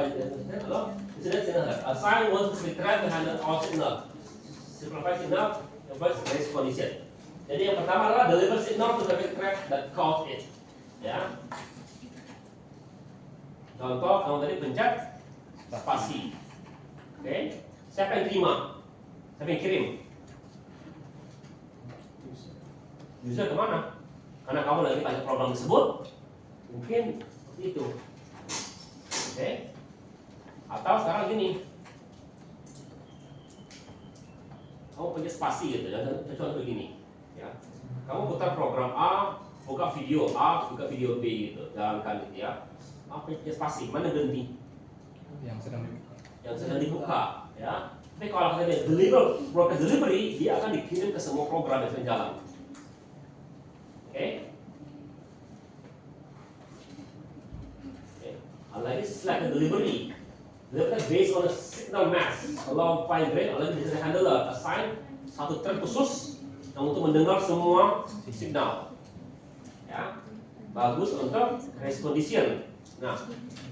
[SPEAKER 1] assign one specific thread to handle all signal. Simplify signal, avoid race condition. Jadi yang pertama adalah deliver signal to specific thread that caused it. Ya. Contoh, kamu tadi pencet spasi. Oke. Siapa yang terima? Siapa yang kirim? User kemana? Karena kamu lagi pakai program tersebut, mungkin seperti itu. Oke. Atau sekarang gini, kamu punya spasi gitu, ya. Contoh begini, ya. Kamu putar program A, buka video A, buka video B gitu, jalankan gitu ya. Apa punya spasi? Mana berhenti?
[SPEAKER 2] Yang sedang dibuka.
[SPEAKER 1] Yang sedang dibuka, ya. Tapi kalau kita broadcast delivery, dia akan dikirim ke semua program yang sedang jalan. Oke. Lagi select delivery. Delivery based on a signal mask, allow fine grain, allow business handler assign satu thread khusus yang untuk mendengar semua signal. Ya, bagus untuk race condition. Nah,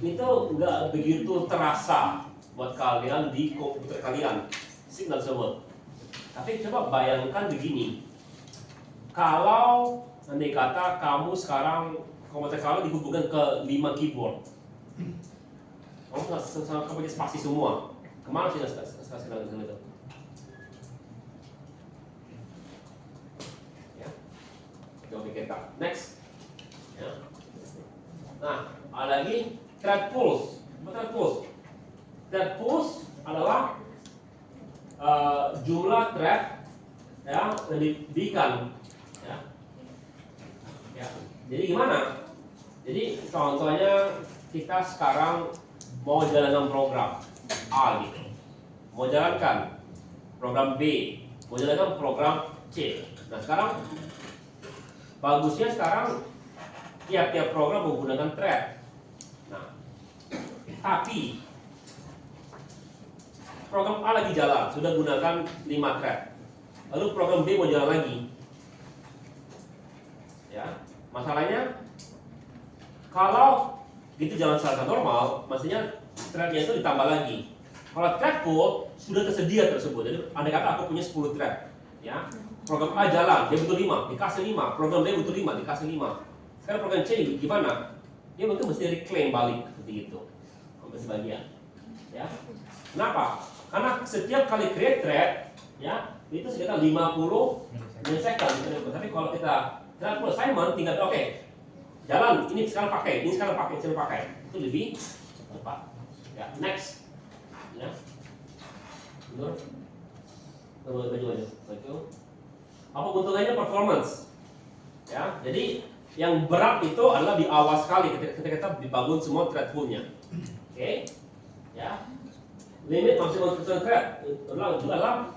[SPEAKER 1] itu nggak begitu terasa buat kalian di komputer kalian signal tersebut. Tapi coba bayangkan begini, kalau andai kata kamu sekarang komputer kalian dihubungkan ke 5 keyboard, kamu punya spasi semua, kemana sih signal itu? Ya, coba pikirkan. Next. Ya. Nah, ada lagi thread pulse. Thread pulse. Thread pulse adalah jumlah thread yang diberikan. Ya. Ya. Jadi gimana? Jadi contohnya kita sekarang mau jalankan program A gitu, mau jalankan program B, mau jalankan program C. Nah sekarang bagusnya sekarang tiap-tiap program menggunakan thread. Nah, tapi program A lagi jalan, sudah gunakan 5 thread. Lalu program B mau jalan lagi. Ya, masalahnya kalau gitu jalan secara normal, maksudnya threadnya itu ditambah lagi. Kalau thread pool sudah tersedia tersebut, jadi andai kata aku punya 10 thread, ya, program A jalan, dia butuh 5, dikasih 5, program B butuh 5, dikasih 5. Sekarang program C gimana? Dia mungkin mesti reclaim balik seperti itu, sampai sebagian. Ya, kenapa? Karena setiap kali create thread, ya, itu sekitar 50 milisecond. Tapi kalau kita thread pool assignment tinggal oke. Jalan, ini sekarang pakai, ini sekarang pakai, itu lebih cepat. Ya, next. Ya. Betul. Baju. Apa keuntungannya performance? Ya, jadi yang berat itu adalah di awal sekali ketika kita dibangun semua thread poolnya. Oke. Ya. Limit maksimum thread adalah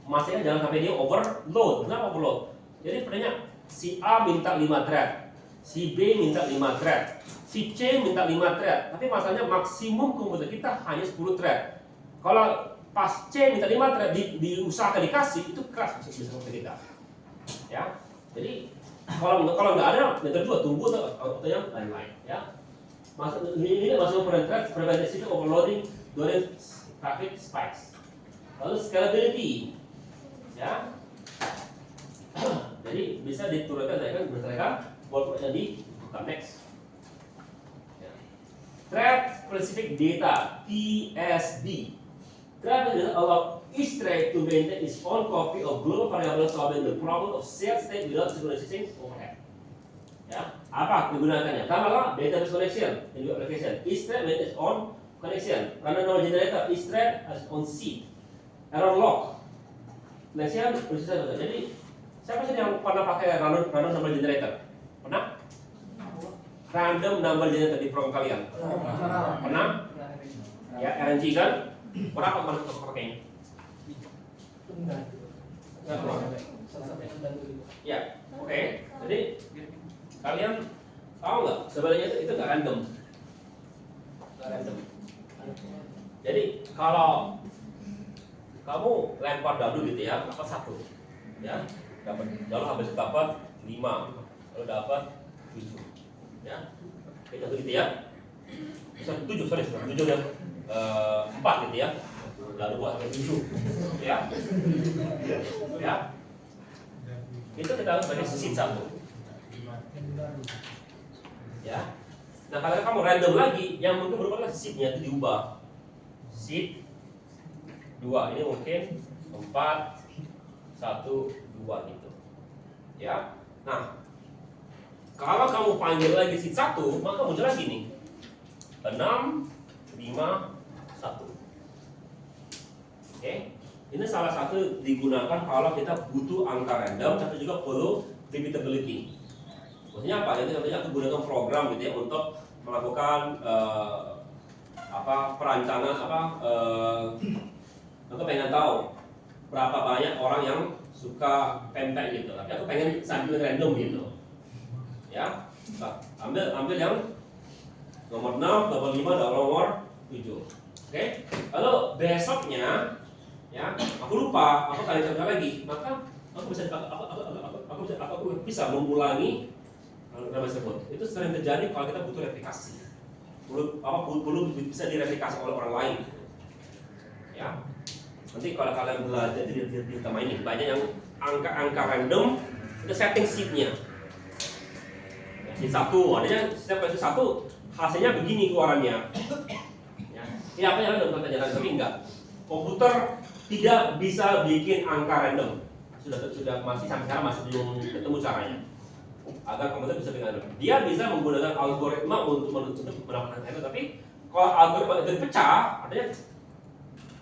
[SPEAKER 1] masihnya jangan sampai dia overload. Kenapa overload? Jadi sebenarnya si A minta 5 thread. Si B minta 5 thread, si C minta 5 thread. Tapi masalahnya maksimum komputer kita hanya 10 thread. Kalau pas C minta 5 thread diusahakan dikasih, itu keras bisa komputer kita. Ya, jadi kalau nggak ada, metode kedua tunggu atau yang lain-lain. Ya, ini masuk thread preventive overloading during traffic spikes. Lalu scalability, ya. Jadi bisa diturunkan berdasarkan workload yang dibutuhkan. Next. Ya. Thread specific data (TSD). Thread data allow each thread to maintain its own copy of global variable solving the problem of shared state without synchronizing overhead. Ya, apa kegunaannya? Pertama, database connection in web application. Each thread maintains its own connection. Random number generator, each thread has its own seed. Error log. Connection, procedure. Jadi siapa sih yang pernah pakai random number generator? Pernah? Random number generator di program kalian? Pernah? Ya, RNG kan? Berapa mana pakainya?
[SPEAKER 3] Enggak.
[SPEAKER 1] Enggak pernah.
[SPEAKER 3] Sampai membantu juga.
[SPEAKER 1] Ya, oke. Jadi kalian tahu nggak sebenarnya itu nggak random. Nggak random. Jadi kalau kamu lempar dadu gitu ya, dapat 1, ya, dapat, lalu habis itu dapat 5, lalu dapat 7, ya, kita gitu ya, bisa 7, sorry, 7 dan 4 gitu ya, lalu buat 7, ya, ya, itu kita anggap sebagai seed 1, ya. Nah kalau kamu random lagi, yang mungkin berubah seednya itu diubah, seed 2, ini mungkin 4, 1, 2 gitu, ya. Nah, kalau kamu panggil lagi seed 1, maka muncul lagi nih 6, 5, 1. Oke, ini salah satu digunakan kalau kita butuh angka random, tapi juga perlu repeatability. Maksudnya apa? Jadi artinya aku gunakan program gitu ya untuk melakukan perancangan aku pengen tahu berapa banyak orang yang suka pempek gitu, tapi aku pengen sampling random gitu, ya. Nah, ambil yang nomor 6, nomor 5, nomor 7. Oke. Lalu besoknya, ya, aku lupa, aku tanya lagi, maka aku bisa mengulangi nama tersebut. Itu sering terjadi kalau kita butuh replikasi. Belum bisa direplikasi oleh orang lain, ya. Nanti kalau kalian belajar di tema ini banyak yang angka-angka random itu setting seednya. Seed 1, adanya setiap seed 1 hasilnya begini keluarannya. Ya, ini apa yang ada dalam pelajaran tapi enggak. Komputer tidak bisa bikin angka random. Sudah masih sampai sekarang masih belum ketemu caranya. Agar komputer bisa bikin random. Dia bisa menggunakan algoritma untuk mendapatkan random, tapi kalau algoritma itu dipecah, artinya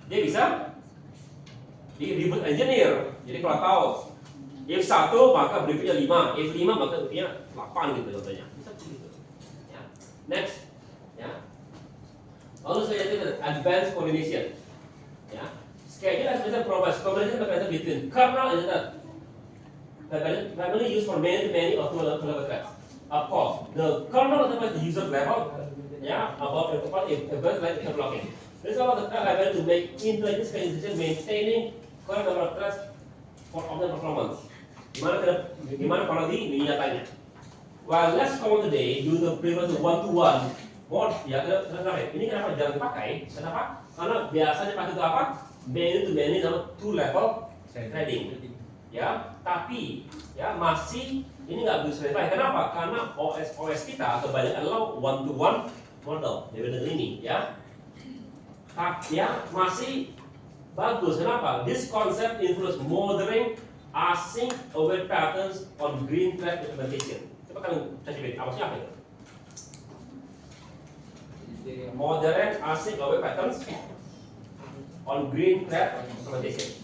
[SPEAKER 1] dia bisa di reverse engineer. Jadi kalau tahu if 1 maka berikutnya 5, if 5 maka berikutnya 8 gitu contohnya. Bisa begitu. Ya. Next, ya. Lalu saya lihat advanced coordination. Ya. Schedule as measure provides coordination mechanism between kernel and the primarily used for many of two level threads. Of course, the kernel automates the user level, yeah, about events like blocking. This is about the thread level to make intelligent decision maintaining current number of threads for optimal performance. Gimana kalau di nyatanya? While less common today, due to preference one-to-one mode, ya kenapa? Ini kenapa jarang dipakai? Kenapa? Karena biasanya pakai itu apa? Many to many sama two level trading. Ya, tapi ya masih ini nggak bisa dipakai. Kenapa? Karena OS kita kebanyakan adalah one-to-one model. Ya benar ini, ya. Tapi ya masih bagus. Kenapa? This concept influence modeling async await patterns on green thread implementation. Coba kalian cari apa sih apa itu? Modern async await patterns on green thread implementation.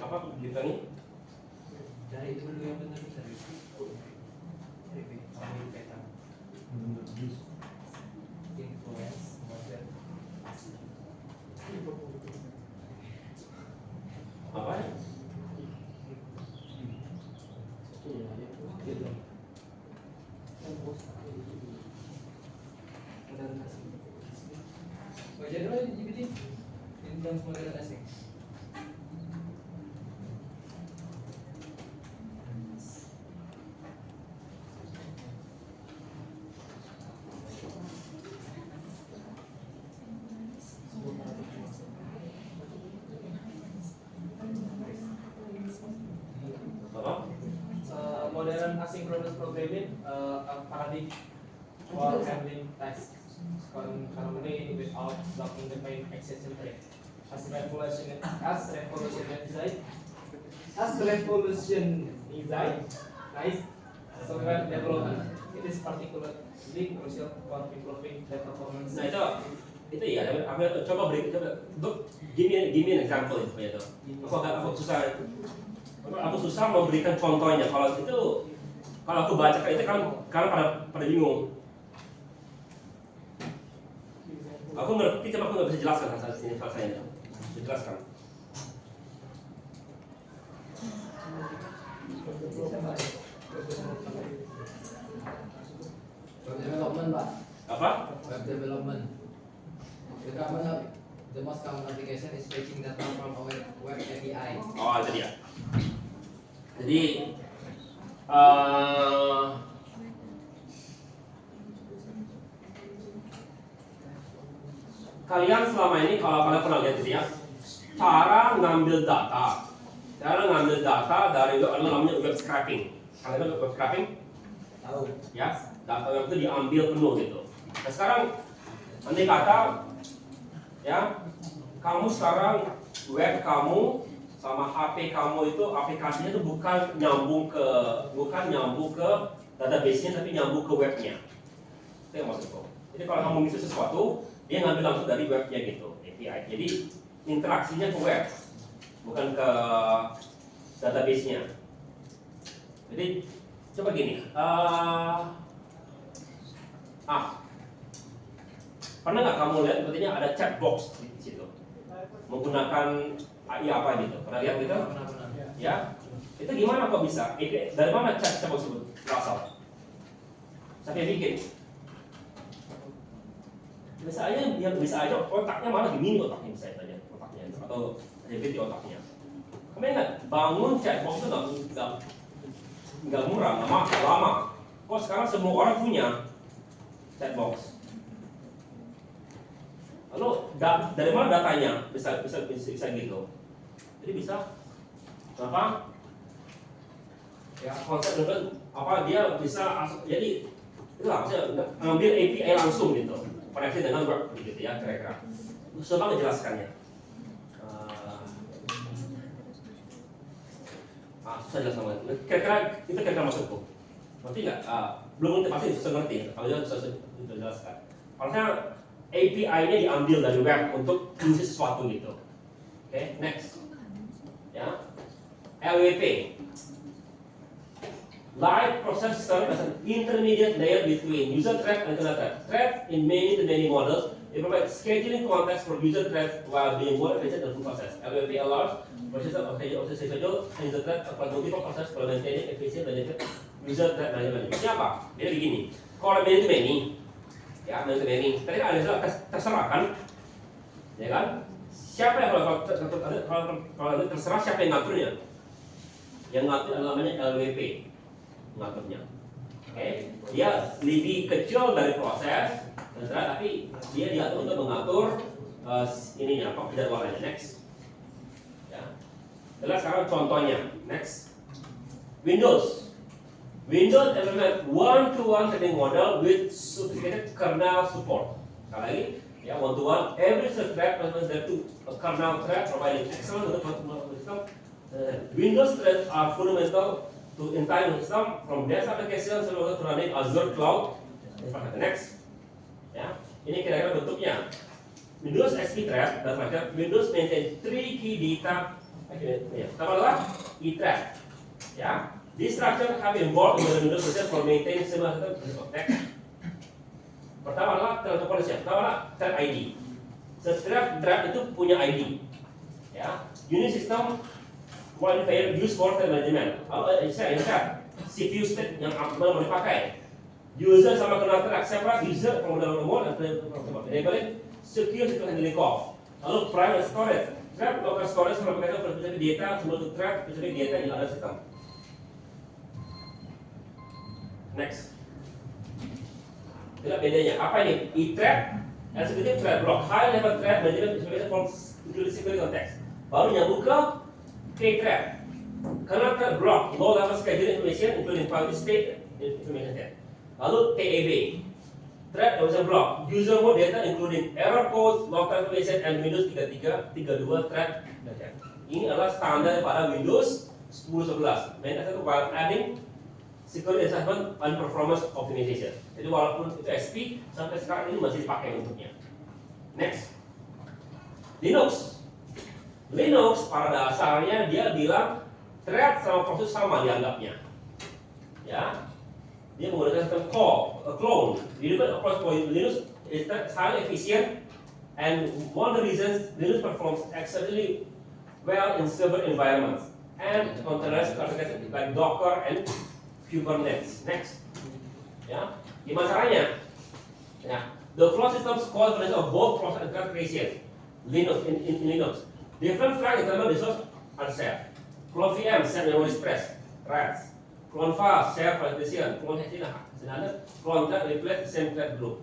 [SPEAKER 1] Apa ditangi?
[SPEAKER 3] Dari itu dulu yang benar bisa ambil peta influence model
[SPEAKER 1] Apa?
[SPEAKER 3] Baca dulu GPT influence model asing.
[SPEAKER 1] Apa?
[SPEAKER 3] Modern asynchronous programming paradigm for handling tasks currently without blocking the main exception thread. As revolution design, nice software development. It is particularly crucial for improving the performance.
[SPEAKER 1] Nah itu ya, aku coba give me an example itu. Aku susah memberikan contohnya. Kalau aku baca itu kan karena pada bingung. Aku ngerti, cuma aku nggak bisa jelaskan saat ini selesainya. Jelaskan.
[SPEAKER 4] Web development, Pak.
[SPEAKER 1] Apa?
[SPEAKER 4] Web development. The most common application is fetching data from a web API.
[SPEAKER 1] Oh, itu dia. Jadi kalian selama ini kalau kalian pernah lihat itu ya, cara ngambil data dari web adalah namanya web scraping. Kalian tahu web scraping?
[SPEAKER 4] Tahu.
[SPEAKER 1] Ya, data web itu diambil penuh gitu. Nah sekarang andai kata ya, kamu sekarang web kamu sama HP kamu itu aplikasinya itu bukan nyambung ke database-nya, tapi nyambung ke webnya. Itu yang maksudku. Jadi kalau kamu ngisi sesuatu, dia ngambil langsung dari webnya gitu, API. Jadi interaksinya ke web, bukan ke database-nya. Jadi coba gini, pernah nggak kamu lihat sepertinya ada chat box di situ, menggunakan AI apa gitu? Pernah lihat gitu?
[SPEAKER 4] Pernah.
[SPEAKER 1] Ya, itu gimana kok bisa? Dari mana chat box itu berasal? Siapa yang bikin? Bisa aja otaknya malah mini otaknya bisa aja otaknya atau GPT otaknya. Kamu ingat bangun chat box itu nggak murah, nggak lama. Kok sekarang semua orang punya chat box? Lalu dari mana datanya bisa gitu? Jadi bisa apa? Ya konsep dengan apa dia bisa jadi itu maksudnya ngambil API langsung gitu, koneksi dengan web gitu ya kira-kira. Coba menjelaskannya. Susah jelas sama itu. Kira-kira maksudku. Ngerti nggak? Belum ngerti pasti susah ngerti. Kalau dia susah jelaskan. Karena API-nya diambil dari web untuk mengisi sesuatu gitu. Oke, next. Ya, LWP. Live process serves as an intermediate layer between user thread and internet thread. Thread in many models, it provides scheduling context for user threads while being more efficient than full process. LWP allows processor of schedule and user thread across multiple process for maintaining efficient benefit user thread management. Ini apa? Jadi begini, kalau many, ya many. Tadi kan ada terserah kan, ya kan? Siapa yang kalau terserah siapa yang ngaturnya? Yang ngatur adalah namanya LWP. Ngaturnya, oke? Dia lebih kecil dari proses, tapi dia diatur untuk mengatur ininya, apa jadwalnya. Next, ya. Jelas sekarang contohnya. Next, Windows implement one-to-one threading model with sophisticated kernel support. Sekali lagi, ya one-to-one. Every thread represents a kernel thread providing excellent system. Windows threads are fundamental to entire system from desktop application to running Azure Cloud. Next, ya, ini kira-kira bentuknya. Windows XP thread dan Windows maintain 3 key data. Ya, pertama adalah E thread, ya. This structure have involved in the Windows process for maintaining similar system of text. Pertama adalah thread topology. Pertama adalah thread ID. Setiap thread itu punya ID. Ya, unit system modifier used for thread management. Kalau saya ingat CPU state yang mau dipakai. User sama kenal thread separate user kemudian nomor dan enabling secure system handling call. Lalu private storage. Thread local storage merupakan specific data sebelum thread specific data yang ada sistem. Next. Lihat bedanya. Apa ini? E-thread, executive thread block, high level thread management information from security context. Baru nyambung ke K-thread. Karena thread block, low level schedule information including file state information set. Lalu TAB, thread user block, user mode data including error code, local information, and Windows 33, 32 thread data. Ini adalah standar pada Windows 10.11. Maintenance itu while adding security assessment and performance optimization. Jadi walaupun itu SP sampai sekarang ini masih dipakai untuknya. Next, Linux. Linux pada dasarnya dia bilang thread sama proses sama dianggapnya. Ya, dia menggunakan sistem clone. The approach for Linux is highly efficient, and one of the reasons Linux performs exceptionally well in server environments and containerized architecture like Docker and Kubernetes. Next, ya, gimana caranya? Ya, the flow systems call for of both process and thread creation. Linux in Linux, different flag internal resource are shared. Clone VM share memory space, threads. Clone file share file destination. Clone hexina, sedangkan clone thread replace the same thread group.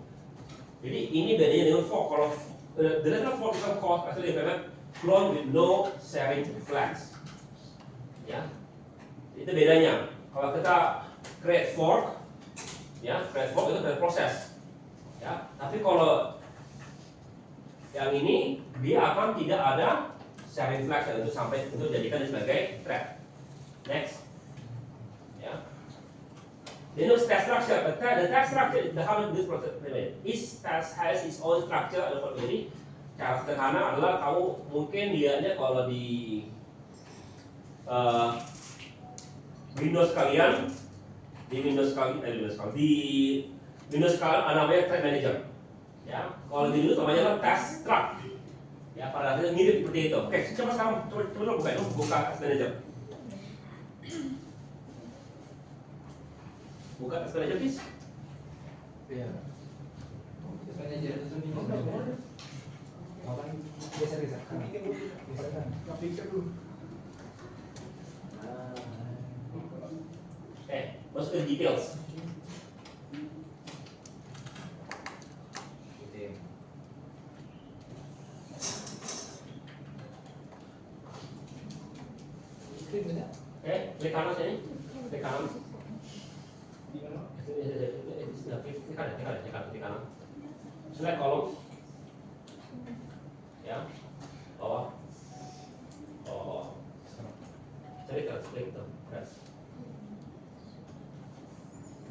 [SPEAKER 1] Jadi ini bedanya dengan fork. Kalau the level fork system calls actually implement clone with no sharing flags. Ya, itu bedanya. Kalau kita create fork, ya create fork itu dari proses, ya. Tapi kalau yang ini dia akan tidak ada sharing flag untuk sampai untuk dijadikan sebagai thread. Next, ya. Linux task structure, the task structure the how this process each task has its own structure and property. Cara sederhana adalah kamu mungkin lihatnya kalau di Windows kalian, di Windows kalian ada namanya thread manager. Ya, kalau di Linux namanya task struct. Ya, pada dasarnya mirip seperti itu. Oke, coba sekarang coba buka task manager. Buka task manager, please.
[SPEAKER 4] Iya. Manajer itu
[SPEAKER 2] Apa ini? Geser. Geser dulu.
[SPEAKER 1] Masuk ke details. Klik kanan sini. Klik kanan. Klik kanan. Select kolom. Ya. Bawah. Cari klik itu. Press.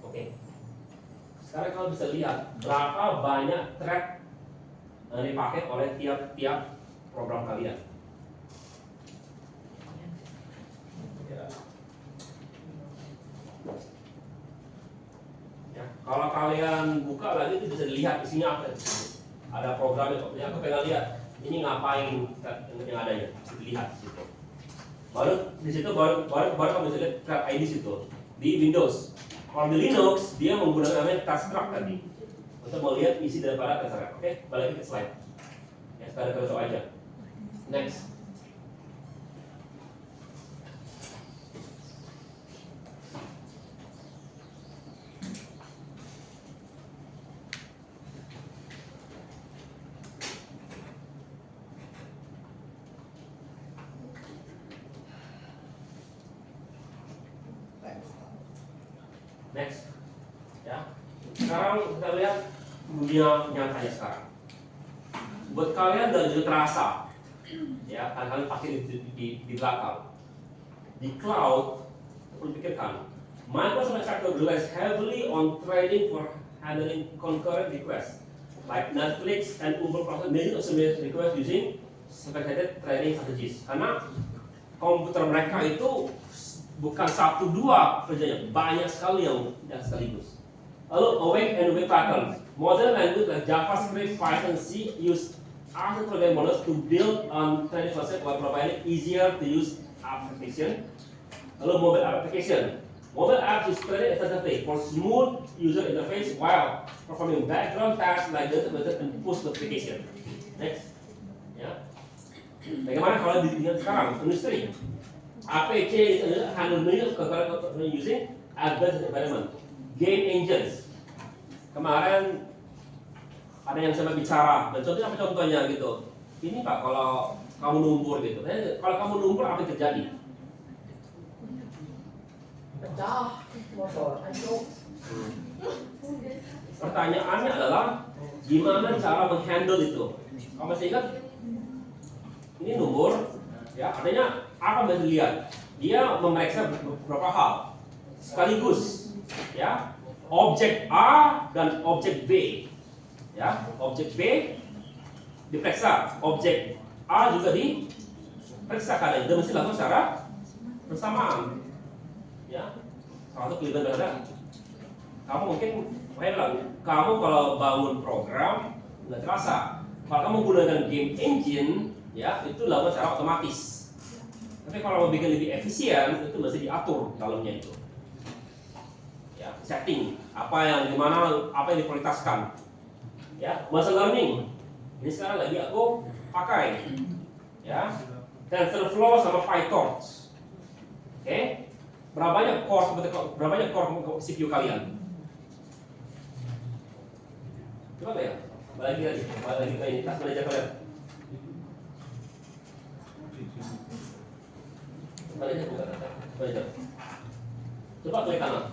[SPEAKER 1] Oke. Sekarang kamu bisa lihat berapa banyak thread yang dipakai oleh tiap-tiap program kalian. Ya, kalau kalian buka lagi itu bisa dilihat isinya apa. Ada programnya kok. Ya, aku pengen lihat ini ngapain yang adanya. Bisa dilihat di situ. Baru di situ baru kamu bisa lihat thread ID situ di Windows. Kalau di Linux dia menggunakan namanya task struct tadi untuk melihat isi daripada task struct. Oke, balik ke slide. Ya, sekarang kita coba aja. Next. Next, ya. Sekarang kita lihat dunia nyatanya sekarang. Buat kalian dan juga terasa, ya, kalian pasti di belakang. Di cloud, perlu pikirkan. Microsoft Azure relies heavily on trading for handling concurrent requests, like Netflix and Uber process millions of requests using sophisticated trading strategies. Karena komputer mereka itu bukan satu dua kerjanya, banyak sekali yang sekaligus. Lalu awake and wake pattern. Modern language like JavaScript, Python, C use architecture programming models to build on 20% while providing easier to use application. Lalu mobile application. Mobile apps is created effectively for smooth user interface while performing background tasks like data method and push notification. Next, ya. Bagaimana kalau di sekarang industri? APC is handle millions using advanced environment. Game engines. Kemarin ada yang sama bicara. Dan contohnya apa contohnya gitu? Ini Pak, kalau kamu numpur gitu. Kalau kamu numpur apa yang terjadi?
[SPEAKER 5] Pecah motor, hancur.
[SPEAKER 1] Pertanyaannya adalah gimana cara menghandle itu? Kamu masih ingat? Ini numpur, ya artinya apa yang dilihat? Dia memeriksa beberapa hal sekaligus, ya objek A dan objek B, ya objek B diperiksa, objek A juga diperiksa karena itu mesti dilakukan secara bersamaan, ya salah satu kelebihan berada. Kamu mungkin, kamu kalau bangun program nggak terasa, kalau kamu gunakan game engine, ya itu dilakukan secara otomatis. Tapi kalau mau bikin lebih efisien, itu mesti diatur dalamnya itu. Ya, setting apa yang dimana, apa yang diprioritaskan. Ya, machine learning. Ini sekarang lagi aku pakai. Ya, TensorFlow sama PyTorch. Oke, berapa banyak core CPU kalian? Coba ya, balik lagi ke ini, task manager kalian. Coba klik kanan.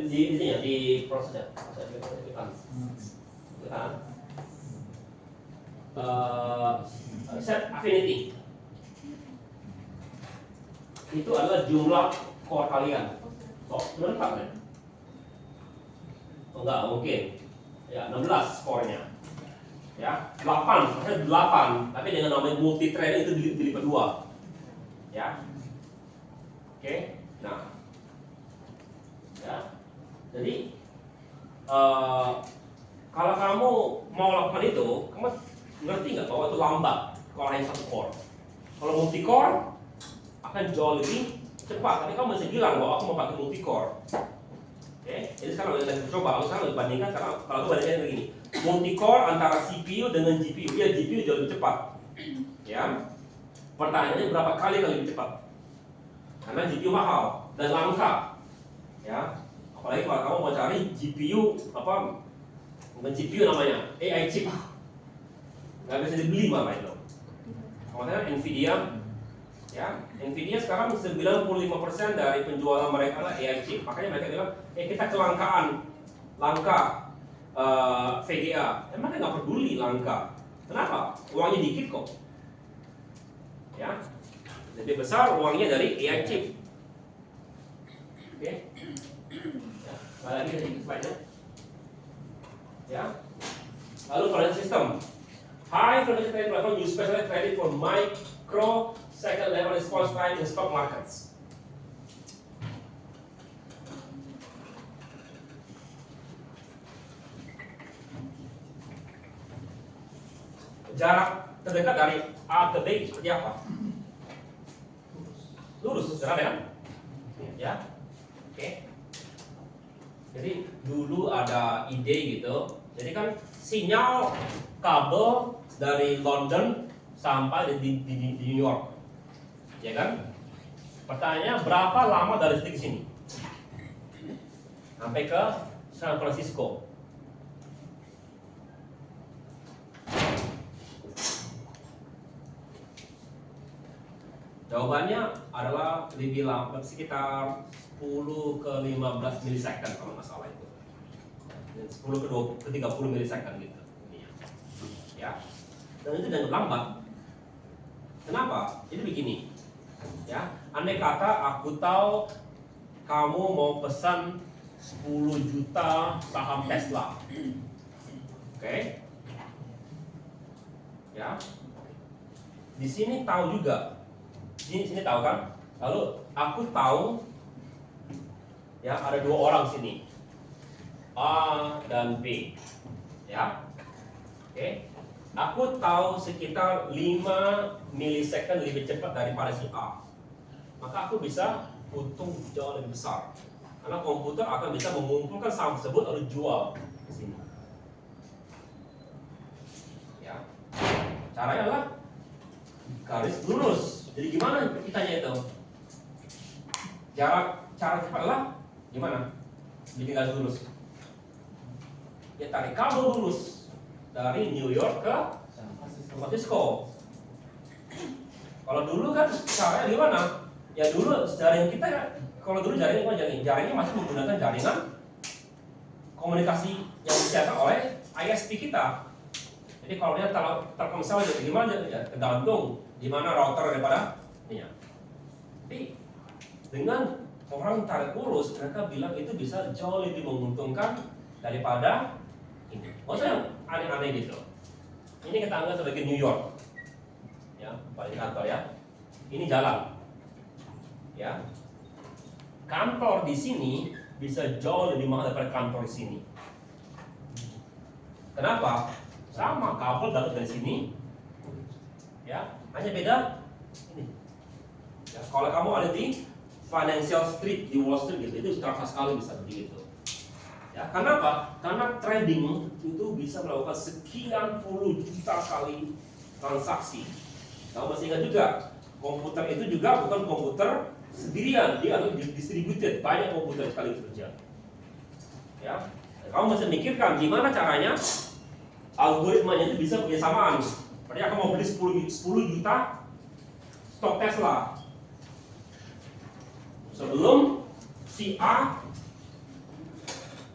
[SPEAKER 1] Di sini ya, di prosesnya. Klik kanan. Set affinity. Itu adalah jumlah core kalian. Oh, berapa kan? Oh, enggak mungkin. Ya, 16 core-nya. Ya, 8, 8, tapi dengan namanya multi threading itu dilipat 2. Ya. Oke. Nah. Ya. Jadi kalau kamu mau lakukan itu, kamu ngerti nggak bahwa itu lambat kalau hanya satu core. Kalau multi core akan jauh lebih cepat, tapi kamu masih bilang bahwa aku mau pakai multi core. Oke, jadi sekarang kita coba, sekarang bandingkan sekarang kalau aku bandingkan begini, multi core antara CPU dengan GPU, ya GPU jauh lebih cepat. Ya, pertanyaannya berapa kali lebih cepat? Karena GPU mahal dan langka. Ya, apalagi kalau kamu mau cari GPU apa? Bukan GPU namanya, AI chip. Nggak bisa dibeli malah itu. Makanya Nvidia, ya Nvidia sekarang 95% dari penjualan mereka adalah AI chip. Makanya mereka bilang, kita kelangkaan, langka VGA. Mereka nggak peduli langka. Kenapa? Uangnya dikit kok. Ya, lebih besar uangnya dari AI chip. Oke, ya, lagi dari slide-nya. Ya, lalu current system. High frequency trading platform use specialized trading for micro second level response time in stock markets. Jarak terdekat dari A ke B seperti apa? Lurus, jarak ya? Ya, oke. Jadi dulu ada ide gitu. Jadi kan sinyal kabel dari London sampai di New York, ya kan? Pertanyaannya berapa lama dari sini ke sini sampai ke San Francisco? Jawabannya adalah lebih lama, sekitar 10 ke 15 milisecond kalau nggak salah itu. 10 ke 30 milisecond gitu. Ya. Dan itu jangan lambat. Kenapa? Jadi begini. Ya, andai kata aku tahu kamu mau pesan 10 juta saham Tesla. Oke? Ya. Di sini tahu juga Sini tahu kan? Lalu aku tahu ya ada 2 orang sini, A dan B, ya. Oke, aku tahu sekitar 5 milisecond lebih cepat daripada si A, maka aku bisa untung jauh lebih besar karena komputer akan bisa mengumpulkan saham tersebut lalu jual di sini. Ya, caranya adalah garis lurus. Jadi gimana kitanya itu? Cara cepat adalah gimana? Bikin garis lurus. Ya tarik kabel lurus dari New York ke San Francisco. Kalau dulu kan caranya gimana? Ya dulu jaringan kita ya, kalau dulu jaringannya masih menggunakan jaringan komunikasi yang disediakan oleh ISP kita. Jadi kalau dia Telkomsel jadi gimana ya tergantung di mana router daripada ini ya. Tapi dengan orang tarik lurus, mereka bilang itu bisa jauh lebih menguntungkan daripada ini. Maksudnya yang aneh-aneh gitu. Ini kita anggap sebagai New York, ya, paling kantor ya. Ini jalan, ya. Kantor di sini bisa jauh lebih mahal daripada kantor di sini. Kenapa? Sama kabel datang dari sini, ya. Hanya beda ini. Ya, kalau kamu ada di Financial Street di Wall Street gitu, itu terasa sekali bisa begitu. Ya, kenapa? Karena trading itu bisa melakukan sekian puluh juta kali transaksi. Kamu masih ingat juga, komputer itu juga bukan komputer sendirian, dia adalah distributed, banyak komputer sekali bekerja. Ya, kamu masih mikirkan gimana caranya algoritmanya itu bisa bersamaan. Berarti aku mau beli 10 juta stok Tesla. Sebelum si A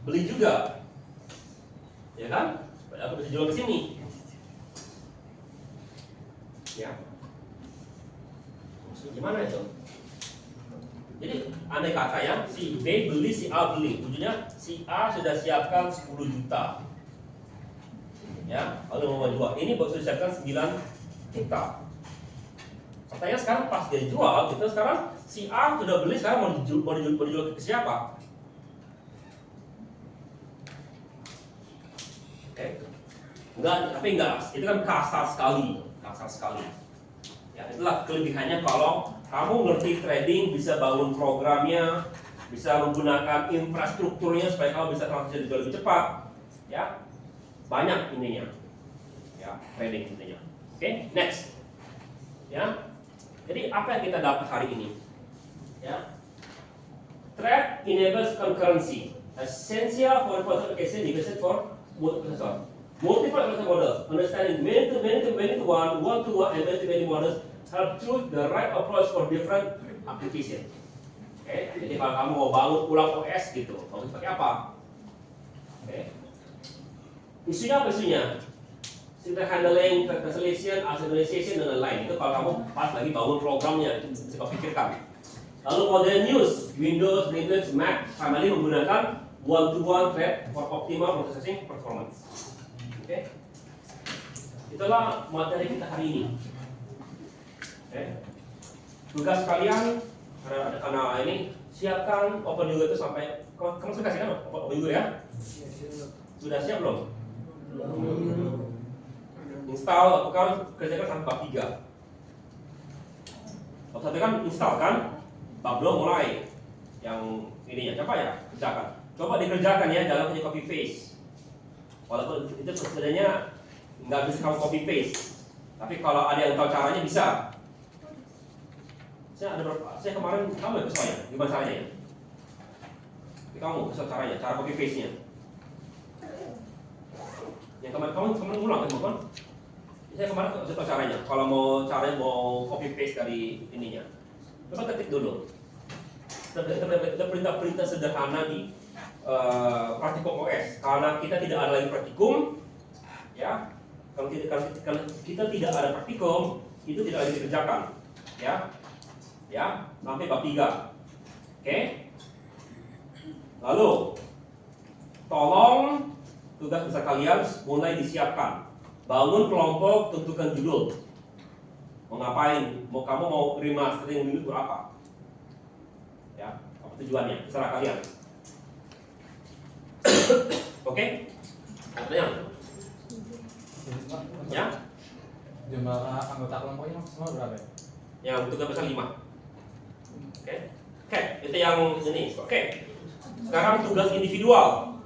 [SPEAKER 1] beli juga, ya kan? Aku bisa jual ke sini, ya. Maksudnya gimana itu? Jadi andai kata ya, si B beli, si A beli, ujungnya si A sudah siapkan 10 juta, ya. Lalu mau jual, ini sudah siapkan 9 juta. Katanya sekarang pas dia jual, gitu sekarang si A sudah beli, sekarang mau dijual ke siapa? Enggak, tapi enggak, itu kan kasar sekali. Ya, itulah kelebihannya kalau kamu ngerti trading, bisa bangun programnya, bisa menggunakan infrastrukturnya supaya kamu bisa transaksi jauh lebih cepat. Ya, banyak ininya. Ya, trading intinya. Oke, next. Ya, jadi apa yang kita dapat hari ini? Ya, trade enables concurrency, essential for application devices for multiple application models. Understanding many to one to one, and many models help choose the right approach for different application. Oke, jadi kalau kamu mau bangun ulang OS gitu, bagus pakai apa? Oke, isunya apa isunya? System handling, translation, asynchronization, dan lain-lain. Itu kalau kamu pas lagi bangun programnya, itu bisa kamu pikirkan. Lalu modern use, Windows, Linux, Mac, family menggunakan one-to-one thread for optimal processing performance. Oke, itulah materi kita hari ini. Oke, tugas kalian karena ini siapkan OpenWigo itu sampai kamu sudah kasih kan OpenWigo ya? Sudah siap belum? Install, lakukan, kerjakan sampai bab 3. Bab 1 kan install kan? Bab 2 mulai yang ininya, coba ya kerjakan. Coba dikerjakan ya, jangan hanya copy paste. Walaupun itu sebenarnya nggak bisa kamu copy paste, tapi kalau ada yang tahu caranya bisa. Saya kemarin kamu ikut saya, gimana caranya ya? Tapi kamu bisa caranya, cara copy paste nya. Yang kemarin ulang kan, bukan? Saya kemarin kasih tahu caranya. Kalau mau copy paste dari ininya, coba ketik dulu. Kita perintah sederhana di praktikum OS. Karena kita tidak ada lagi praktikum, ya. Kalau kita tidak ada praktikum, itu tidak lagi dikerjakan, ya. Sampai bab 3. Oke. Lalu, tolong tugas besar kalian mulai disiapkan. Bangun kelompok, tentukan judul. mau ngapain, kamu mau remastering Linux berapa, ya, apa tujuannya, terserah kalian. Oke, pertanyaan, ya,
[SPEAKER 2] Jumlah anggota kelompoknya maksimal berapa ya?
[SPEAKER 1] yang tugas besar 5. Oke, itu yang ini. Oke, sekarang tugas individual.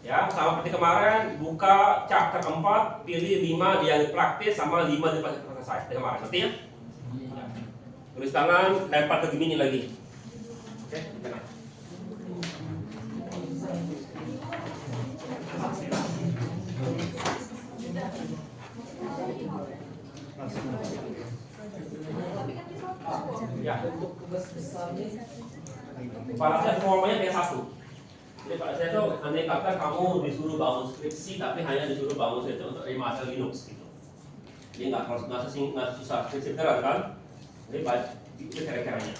[SPEAKER 1] Ya, sama seperti kemarin, buka chapter 4, pilih 5 yang praktis sama 5 di selesai. Seperti kemarin, ngerti ya? Tulis tangan, lempar ke Gemini lagi. Oke, tenang. Ya,
[SPEAKER 5] Untuk tugas besarnya
[SPEAKER 1] pada saya formanya kayak satu. Jadi pada saya tuh andai kata kamu disuruh bangun skripsi tapi hanya disuruh bangun itu untuk remaster Linux gitu. Jadi nggak susah skripsi beneran kan? Jadi itu kira-kiranya.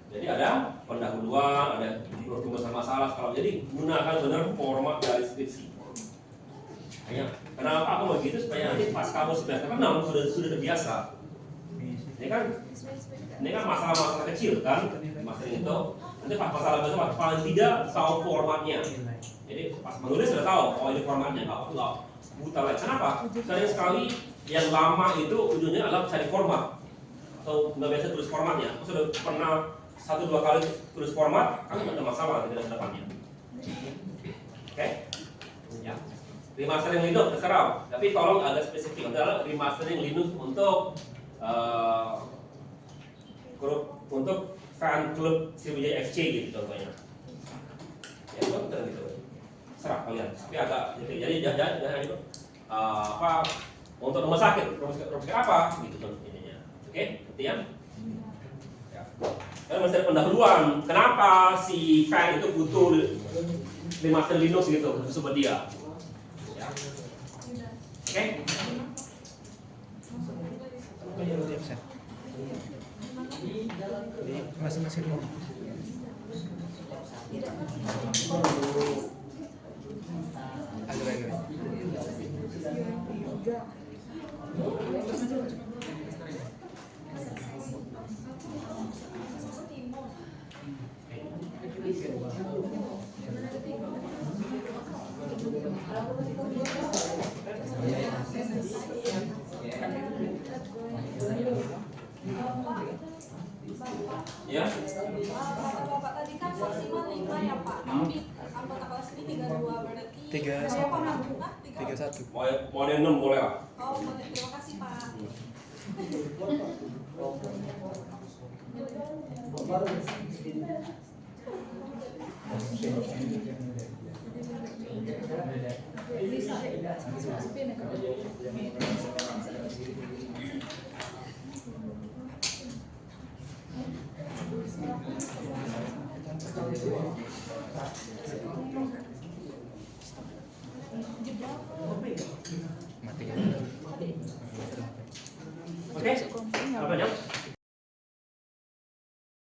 [SPEAKER 1] Jadi ada pendahuluan, ada rumusan masalah. Kalau jadi gunakan benar format dari skripsi. Hanya kenapa aku begitu supaya nanti pas kamu semester 6 sudah terbiasa. Ini kan masalah-masalah kecil kan, masalah itu. Nanti pas masalah besar paling tidak tahu formatnya. Jadi pas menulis sudah tahu, oh ini formatnya nggak buta lagi. Kenapa? Sering sekali yang lama itu ujungnya adalah cari format atau nggak biasa tulis formatnya. Aku sudah pernah 1-2 kali tulis format, kan ada masalah di depannya. Oke? Ya. Remastering Linux terserah, tapi tolong agak spesifik adalah remastering Linux untuk grup untuk fan klub Sriwijaya FC gitu contohnya. Ya itu kan gitu. Serah kalian. Tapi agak gitu. Jadi jangan itu apa untuk rumah sakit apa gitu intinya. Oke, ngerti ya? Ya. Kan masih ada pendahuluan. Kenapa si fan itu butuh remaster Linux gitu sebut dia? Ya. Oke?
[SPEAKER 2] Masing-masing mau.
[SPEAKER 1] Ya.
[SPEAKER 6] Kalau Pak tadi kan maksimal 5 ya Pak. Tapi anggota kelas ini 32 berarti.
[SPEAKER 2] 31.
[SPEAKER 1] Mau ada 6 boleh lah.
[SPEAKER 6] Oh, boleh. Terima kasih Pak.
[SPEAKER 1] Oke, apa banyak?